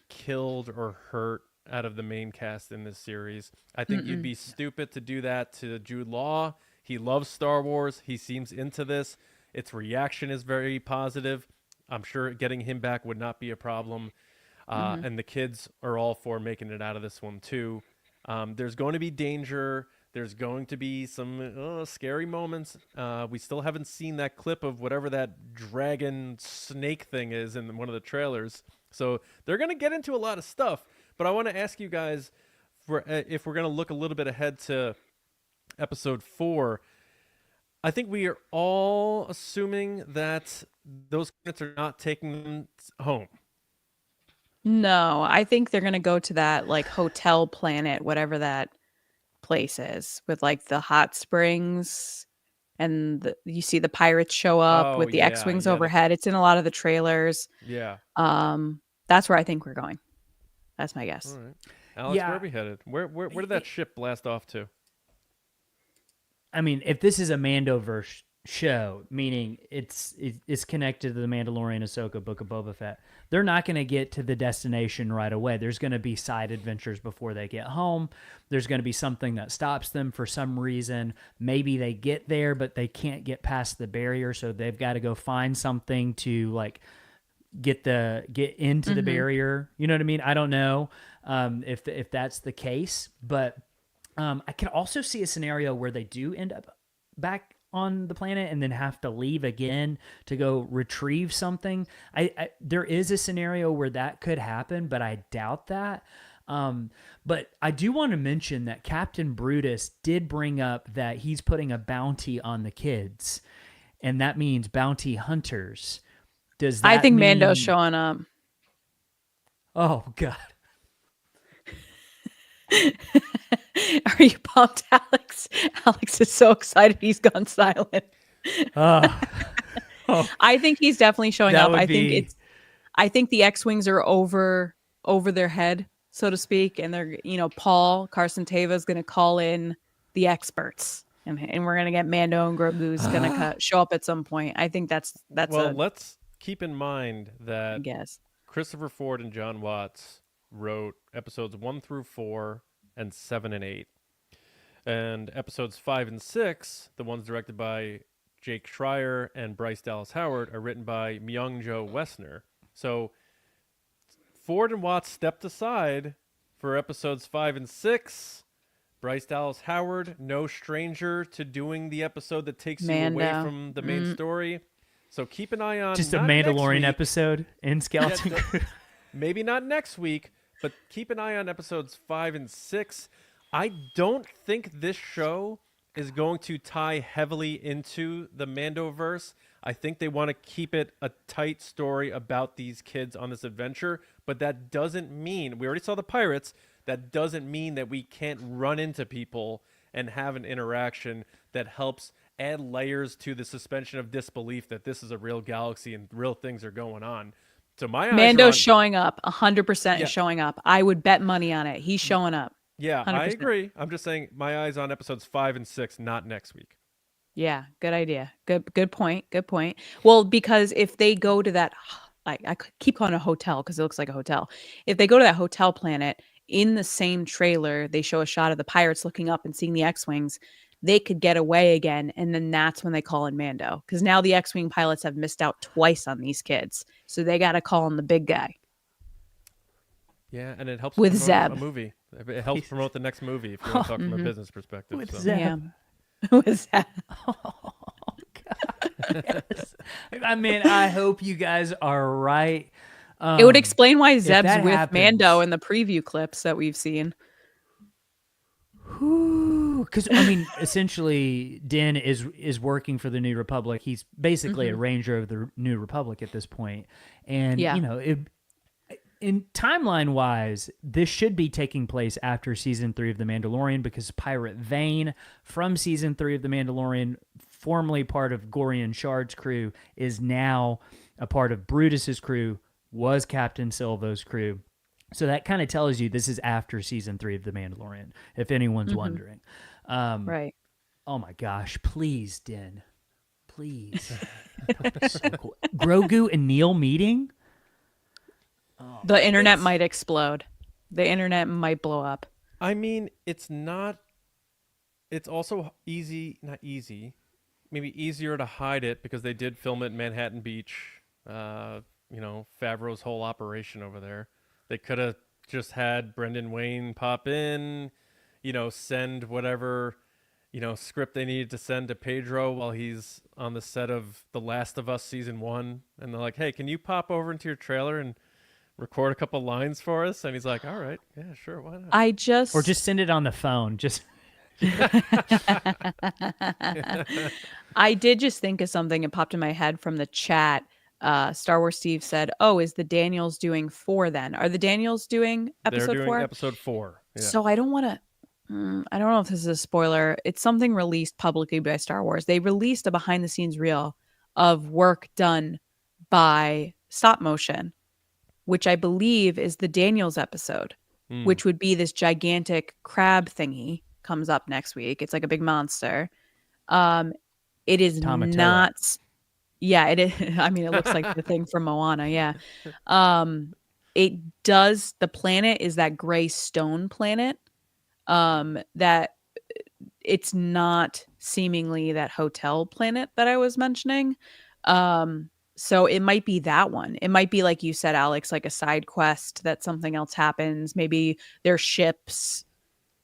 killed or hurt out of the main cast in this series. I think you'd Mm-mm. be stupid to do that to Jude Law. He loves Star Wars. He seems into this. Its reaction is very positive. I'm sure getting him back would not be a problem. Mm-hmm. And the kids are all for making it out of this one too. There's going to be danger. There's going to be some scary moments. We still haven't seen that clip of whatever that dragon snake thing is in one of the trailers. So they're going to get into a lot of stuff. But I want to ask you guys if we're going to look a little bit ahead to episode 4. I think we are all assuming that those planets are not taking them home. No, I think they're gonna go to that like hotel planet, whatever that place is, with like the hot springs, and you see the pirates show up Oh with the yeah, X-wings yeah, overhead. It's in a lot of the trailers. yeah. That's where I think we're going. That's my All guess. right, Alex, where Yeah. are we headed? Where did that ship blast off to? I mean, if this is a Mandoverse show, meaning it's connected to the Mandalorian, Ahsoka, Book of Boba Fett, they're not going to get to the destination right away. There's going to be side adventures before they get home. There's going to be something that stops them for some reason. Maybe they get there, but they can't get past the barrier, so they've got to go find something to like get into the barrier. You know what I mean? I don't know if that's the case, but I can also see a scenario where they do end up back on the planet and then have to leave again to go retrieve something. There is a scenario where that could happen, but I doubt that. But I do want to mention that Captain Brutus did bring up that he's putting a bounty on the kids, and that means bounty hunters. Does that I think mean... Mando's showing up. Oh, God. Are you pumped, Alex? Alex is so excited he's gone silent. Oh. I think he's definitely showing That up. would I think be- I think the X-wings are over their head, so to speak, and they're Paul Carson Teva is going to call in the experts, and we're going to get Mando and Grogu's going to show up at some point. I think that's Well, a let's keep in mind I that guess. Christopher Ford and John Watts wrote episodes 1 through 4 and 7 and 8. And episodes 5 and 6, the ones directed by Jake Schreier and Bryce Dallas Howard, are written by Myung-Jo Wessner. So Ford and Watts stepped aside for episodes 5 and 6. Bryce Dallas Howard, no stranger to doing the episode that takes you away Mando. from the main story. So keep an eye on Just a not next Mandalorian week. episode in Skeleton Crew. Maybe not next week, but keep an eye on episodes 5 and 6. I don't think this show is going to tie heavily into the Mandoverse. I think they want to keep it a tight story about these kids on this adventure, but that doesn't mean, we already saw the pirates, that doesn't mean that we can't run into people and have an interaction that helps add layers to the suspension of disbelief that this is a real galaxy and real things are going on. So my eyes are Mando's on, showing up. 100% Yeah. is showing up. I would bet money on it. He's showing up. yeah, I 100%. agree. I'm just saying my eyes on episodes 5 and 6, not next week. Yeah, good idea. Good point. Good point. Well, because if they go to that, I keep calling it a hotel because it looks like a hotel. If they go to that hotel planet, in the same trailer, they show a shot of the pirates looking up and seeing the X-wings. They could get away again, and then that's when they call in Mando. Because now the X-wing pilots have missed out twice on these kids, so they got to call in the big guy. Yeah, and it helps With promote Zeb. a movie. It helps promote the next movie if you want to talk from a business perspective. With so. Zeb. Yeah. With Zeb. Oh, God. Yes. I mean, I hope you guys are right. It would explain why Zeb's that with happens- Mando in the preview clips that we've seen. Because I mean, essentially, Din is working for the New Republic. He's basically a ranger of the New Republic at this point, and Yeah. in timeline wise, this should be taking place after season 3 of The Mandalorian, because Pirate Vane from season 3 of The Mandalorian, formerly part of Gorian Shard's crew, is now a part of Brutus's crew, was Captain Silva's crew. So that kind of tells you this is after season 3 of The Mandalorian, if anyone's wondering. Right. Oh my gosh, please, Din. please. That'd be so cool. Grogu and Neil meeting? The internet might explode. The internet might blow up. I mean, it's also not easy, maybe easier to hide it because they did film it in Manhattan Beach. Favreau's whole operation over there. They could have just had Brendan Wayne pop in, send whatever, script they needed to send to Pedro while he's on the set of The Last of Us season 1. And they're like, hey, can you pop over into your trailer and record a couple lines for us? And he's like, all right, yeah, sure, why not? Or just send it on the phone. Just I did just think of something. It popped in my head from the chat. Star Wars Steve said, oh, is the Daniels doing 4 then? Are the Daniels doing episode 4? They're doing episode 4. Yeah. So I don't want to, I don't know if this is a spoiler. It's something released publicly by Star Wars. They released a behind the scenes reel of work done by stop motion, which I believe is the Daniels episode, which would be this gigantic crab thingy comes up next week. It's like a big monster. It is Tomatillo. not. Yeah, it is. I mean, it looks like the thing from Moana. Yeah. It does. The planet is that gray stone planet. That it's not seemingly that hotel planet that I was mentioning. So it might be that one. It might be, like you said, Alex, like a side quest that something else happens. Maybe their ships,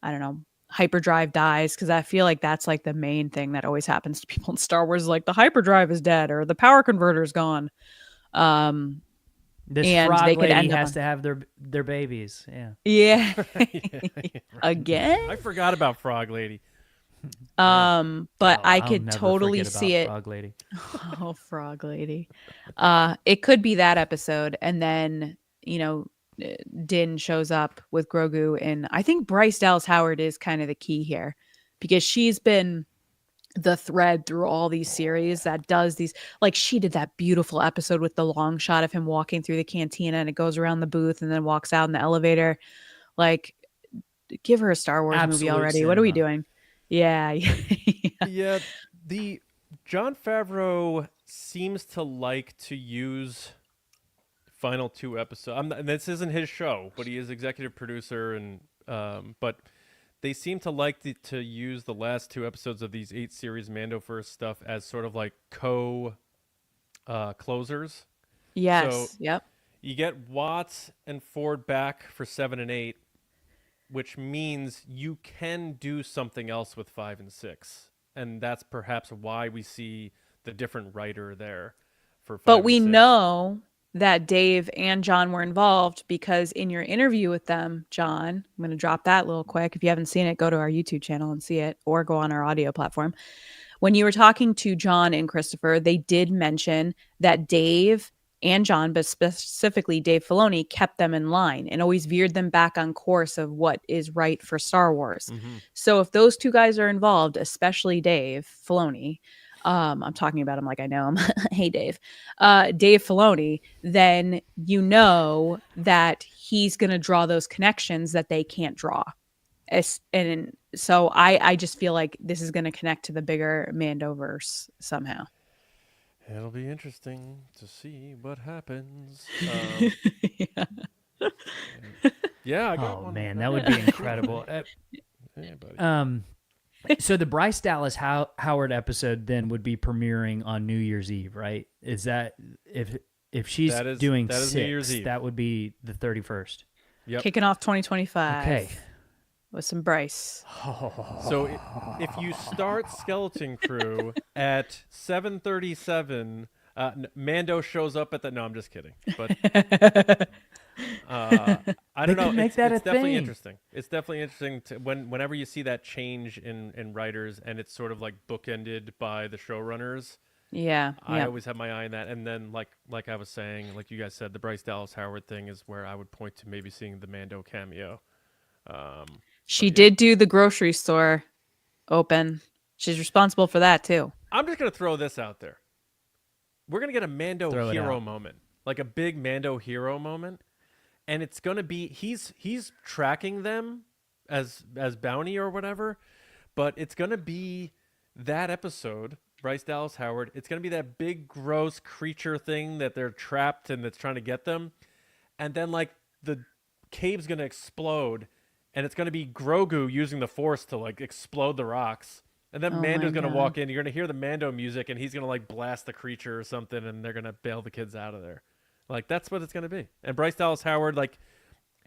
I don't know, hyperdrive dies, because I feel like that's like the main thing that always happens to people in Star Wars, like the hyperdrive is dead or the power converter's gone. this and frog they could lady end up has on- to have their babies. Yeah. Yeah. Right. Again? I forgot about Frog Lady. But Oh, I I'll could never totally forget see about it. Frog lady. Oh, frog lady. It could be that episode, and then Din shows up with Grogu, and I think Bryce Dallas Howard is kind of the key here, because she's been the thread through all these series that does these, like she did that beautiful episode with the long shot of him walking through the cantina and it goes around the booth and then walks out in the elevator. Like, give her a Star Wars movie Absolute already. What are we cinema. doing? Yeah. Yeah, the Jon Favreau seems to like to use final 2 episodes. This isn't his show, but he is executive producer, and but they seem to like to use the last 2 episodes of these 8 series Mandoverse stuff as sort of like closers. Yes. So- Yep. You get Watts and Ford back for 7 and 8, which means you can do something else with 5 and 6. And that's perhaps why we see the different writer there for 5 But and we 6. know that Dave and John were involved, because in your interview with them, John, I'm going to drop that real quick. If you haven't seen it, go to our YouTube channel and see it, or go on our audio platform. When you were talking to John and Christopher, they did mention that Dave and John, but specifically Dave Filoni, kept them in line and always veered them back on course of what is right for Star Wars. Mhm. So if those two guys are involved, especially Dave Filoni, I'm talking about him like I know him. Hey, Dave. Dave Filoni, then you know that he's going to draw those connections that they can't draw. And so I just feel like this is going to connect to the bigger Mandoverse somehow. It'll be interesting to see what happens. Yeah, I got Oh one. man, that would be incredible. Yeah, buddy. So the Bryce Dallas Howard episode then would be premiering on New Year's Eve, right? Is that if she's That is doing New 6, Year's Eve. that would be the 31st. Yep. Kicking off 2025 Okay. with some Bryce. So if you start Skeleton Crew at 7:37, Mando shows up at the. No, I'm just kidding. But I They don't know. could make It's, that it's a definitely thing. interesting. It's definitely interesting to whenever you see that change in writers, and it's sort of like bookended by the showrunners. Yeah. I Yeah. always have my eye on that. And then like I was saying, like you guys said, the Bryce Dallas Howard thing is where I would point to maybe seeing the Mando cameo. She did do the grocery store open. She's responsible for that too. I'm just gonna throw this out there. We're gonna get a Mando Throw it hero out. moment, like a big Mando hero moment, and it's gonna be he's tracking them as bounty or whatever, but it's gonna be that episode, Bryce Dallas Howard. It's going to be that big, gross creature thing that they're trapped and that's trying to get them. And then, like, the cave's going to explode, and it's going to be Grogu using the Force to, like, explode the rocks. And then Oh Mando's my going to God. walk in. You're going to hear the Mando music, and he's going to, like, blast the creature or something, and they're going to bail the kids out of there. Like, that's what it's going to be. And Bryce Dallas Howard, like,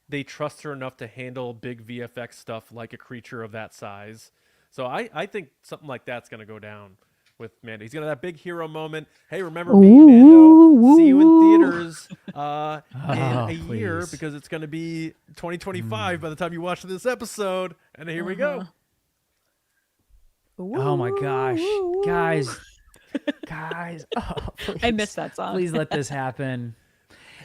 they trust her enough to handle big VFX stuff like a creature of that size. So I think something like that's going to go down with Mando. He's going to have that big hero moment. Hey, remember me, Mando? See you in theaters in a year, please. because it's going to be 2025 by the time you watch this episode. And here we go. Oh my gosh, guys! Oh, please, I miss that song. Please let this happen.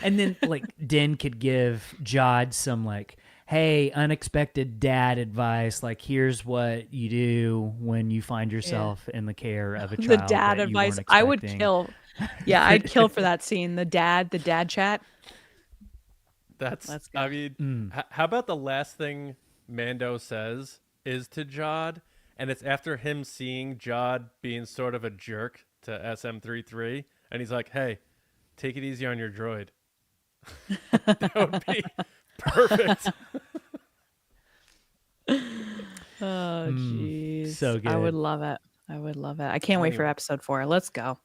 And then, like, Den could give Jod some, like, hey, unexpected dad advice. Like, here's what you do when you find yourself in the care of a child. The dad that you advice. weren't I would expecting. kill. Yeah, I'd kill for that scene. The dad chat. That's Let's go. I mean, how about the last thing Mando says is to Jod, and it's after him seeing Jod being sort of a jerk to SM-33, and he's like, "Hey, take it easy on your droid." That would be perfect. Oh, jeez. so I would good. love it. I would love it. I can't wait for Anyway. episode 4. Let's go.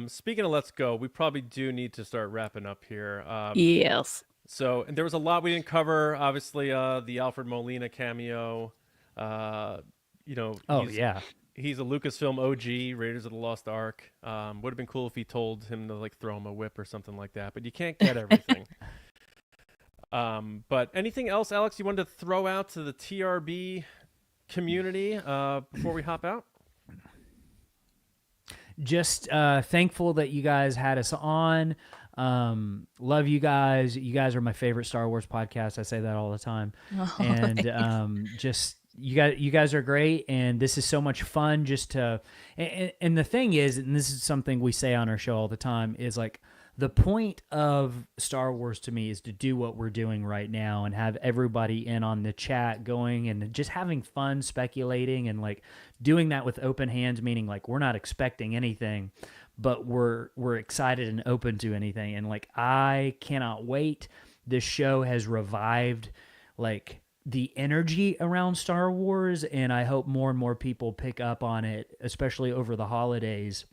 Speaking of let's go, we probably do need to start wrapping up here. Yes. So, and there was a lot we didn't cover. Obviously, the Alfred Molina cameo. You know, Oh yeah. he's a Lucasfilm OG, Raiders of the Lost Ark. Would have been cool if he told him to, like, throw him a whip or something like that, but you can't get everything. But anything else, Alex, you wanted to throw out to the TRB community before we hop out? Just thankful that you guys had us on. Love you guys. You guys are my favorite Star Wars podcast. I say that all the time. Oh, And just you guys are great, and this is so much fun just to and the thing is, and this is something we say on our show all the time, is like the point of Star Wars to me is to do what we're doing right now and have everybody in on the chat going and just having fun speculating and like doing that with open hands, meaning like we're not expecting anything, but we're excited and open to anything. And like, I cannot wait. This show has revived like the energy around Star Wars, and I hope more and more people pick up on it, especially over the holidays,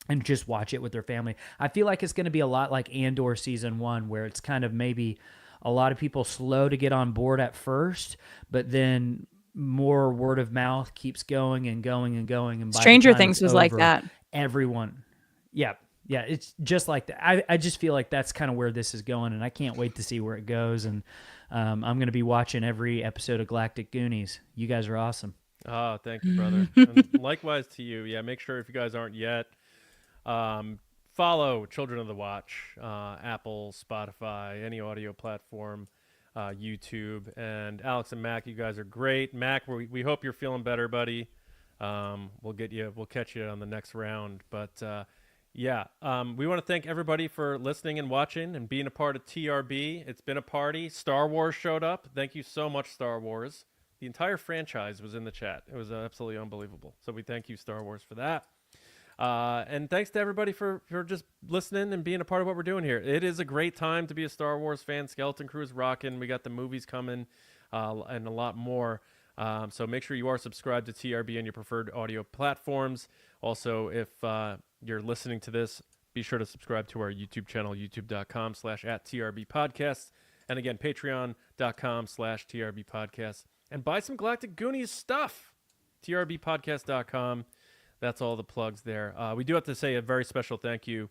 and just watch it with their family. I feel like it's going to be a lot like Andor season 1, where it's kind of maybe a lot of people slow to get on board at first, but then more word of mouth keeps going and going and going. And by the Stranger time Things it's was like over, that. everyone, yeah, it's just like that. I just feel like that's kind of where this is going, and I can't wait to see where it goes. And I'm going to be watching every episode of Galactic Goonies. You guys are awesome. Oh, thank you, brother. And likewise to you. Yeah, make sure if you guys aren't yet, follow Children of the Watch, Apple, Spotify, any audio platform, YouTube. And Alex and Mac, you guys are great. Mac, we hope you're feeling better, buddy. We'll catch you on the next round. But yeah, we want to thank everybody for listening and watching and being a part of TRB. It's been a party. Star Wars showed up. Thank you so much, Star Wars. The entire franchise was in the chat. It was absolutely unbelievable. So we thank you, Star Wars, for that. And thanks to everybody for just listening and being a part of what we're doing here. It is a great time to be a Star Wars fan. Skeleton Crew is rocking. We got the movies coming and a lot more. So make sure you are subscribed to TRB on your preferred audio platforms. Also, if you're listening to this, be sure to subscribe to our YouTube channel, youtube.com/@TRBpodcasts. And again, patreon.com/TRBpodcasts. And buy some Galactic Goonies stuff. TRBpodcast.com. That's all the plugs there. We do have to say a very special thank you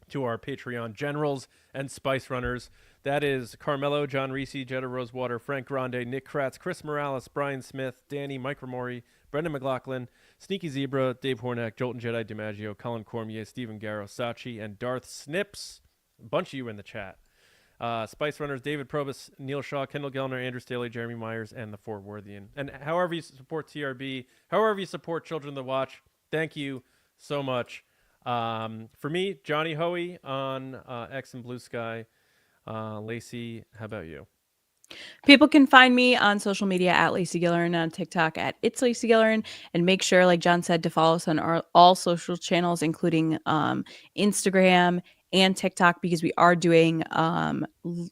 to our Patreon generals and Spice Runners. That is Carmelo, John Reese, Jetta Rosewater, Frank Grande, Nick Kratz, Chris Morales, Brian Smith, Danny, Mike Ramori, Brendan McLaughlin, Sneaky Zebra, Dave Hornack, Jolton Jedi DiMaggio, Colin Cormier, Stephen Garrow, Sachi, and Darth Snips. A bunch of you in the chat. Spice Runners, David Probus, Neil Shaw, Kendall Gellner, Andrew Staley, Jeremy Myers, and the Fort Worthian. And however you support TRB, however you support Children of the Watch, thank you so much. For me, Johnny Hoey on X and Blue Sky. Lacey, how about you? People can find me on social media at Lacey Gillerin, on TikTok at It's Lacey Gillerin, and make sure, like John said, to follow us on all social channels, including Instagram and TikTok, because we are doing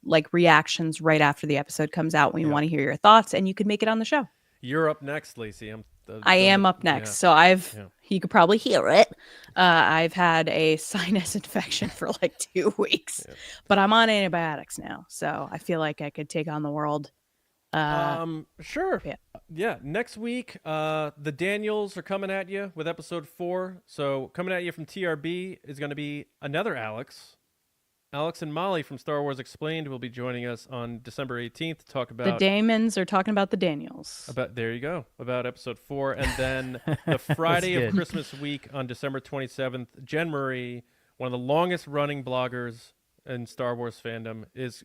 like reactions right after the episode comes out. We want to hear your thoughts, and you could make it on the show. You're up next, Lacey. I am up next. So you could probably hear it. I've had a sinus infection for like 2 weeks, but I'm on antibiotics now. So I feel like I could take on the world. Sure. Yeah. Next week, the Daniels are coming at you with episode 4. So coming at you from TRB is going to be another Alex. Alex and Molly from Star Wars Explained will be joining us on December 18th to talk about... The Damons are talking about the Daniels. There you go. About episode 4. And then the Friday of Christmas week on December 27th, Jen Murray, one of the longest running bloggers in Star Wars fandom, is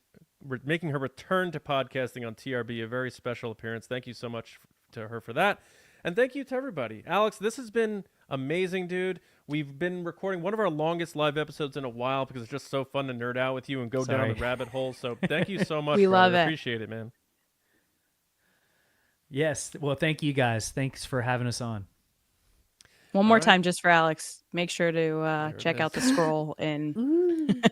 making her return to podcasting on TRB, a very special appearance. Thank you so much to her for that. And thank you to everybody. Alex, this has been amazing, dude. We've been recording one of our longest live episodes in a while because it's just so fun to nerd out with you and go down the rabbit hole. So thank you so much. We love it. Appreciate it, man. Yes. Well, thank you guys. Thanks for having us on. One more time just for Alex. Make sure to check out the scroll and...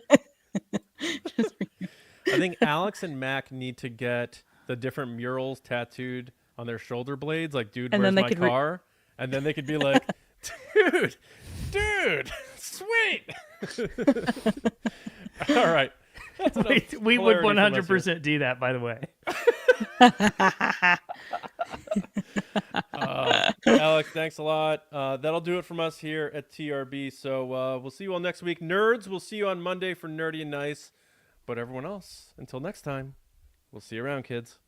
I think Alex and Mac need to get the different murals tattooed on their shoulder blades, like "Dude, and where's my car?" And then they could be like, "Dude, sweet." All right, we would 100% do that, by the way. Alex, thanks a lot. That'll do it from us here at TRB. So we'll see you all next week. Nerds, we'll see you on Monday for Nerdy and Nice. But everyone else, until next time, we'll see you around, kids.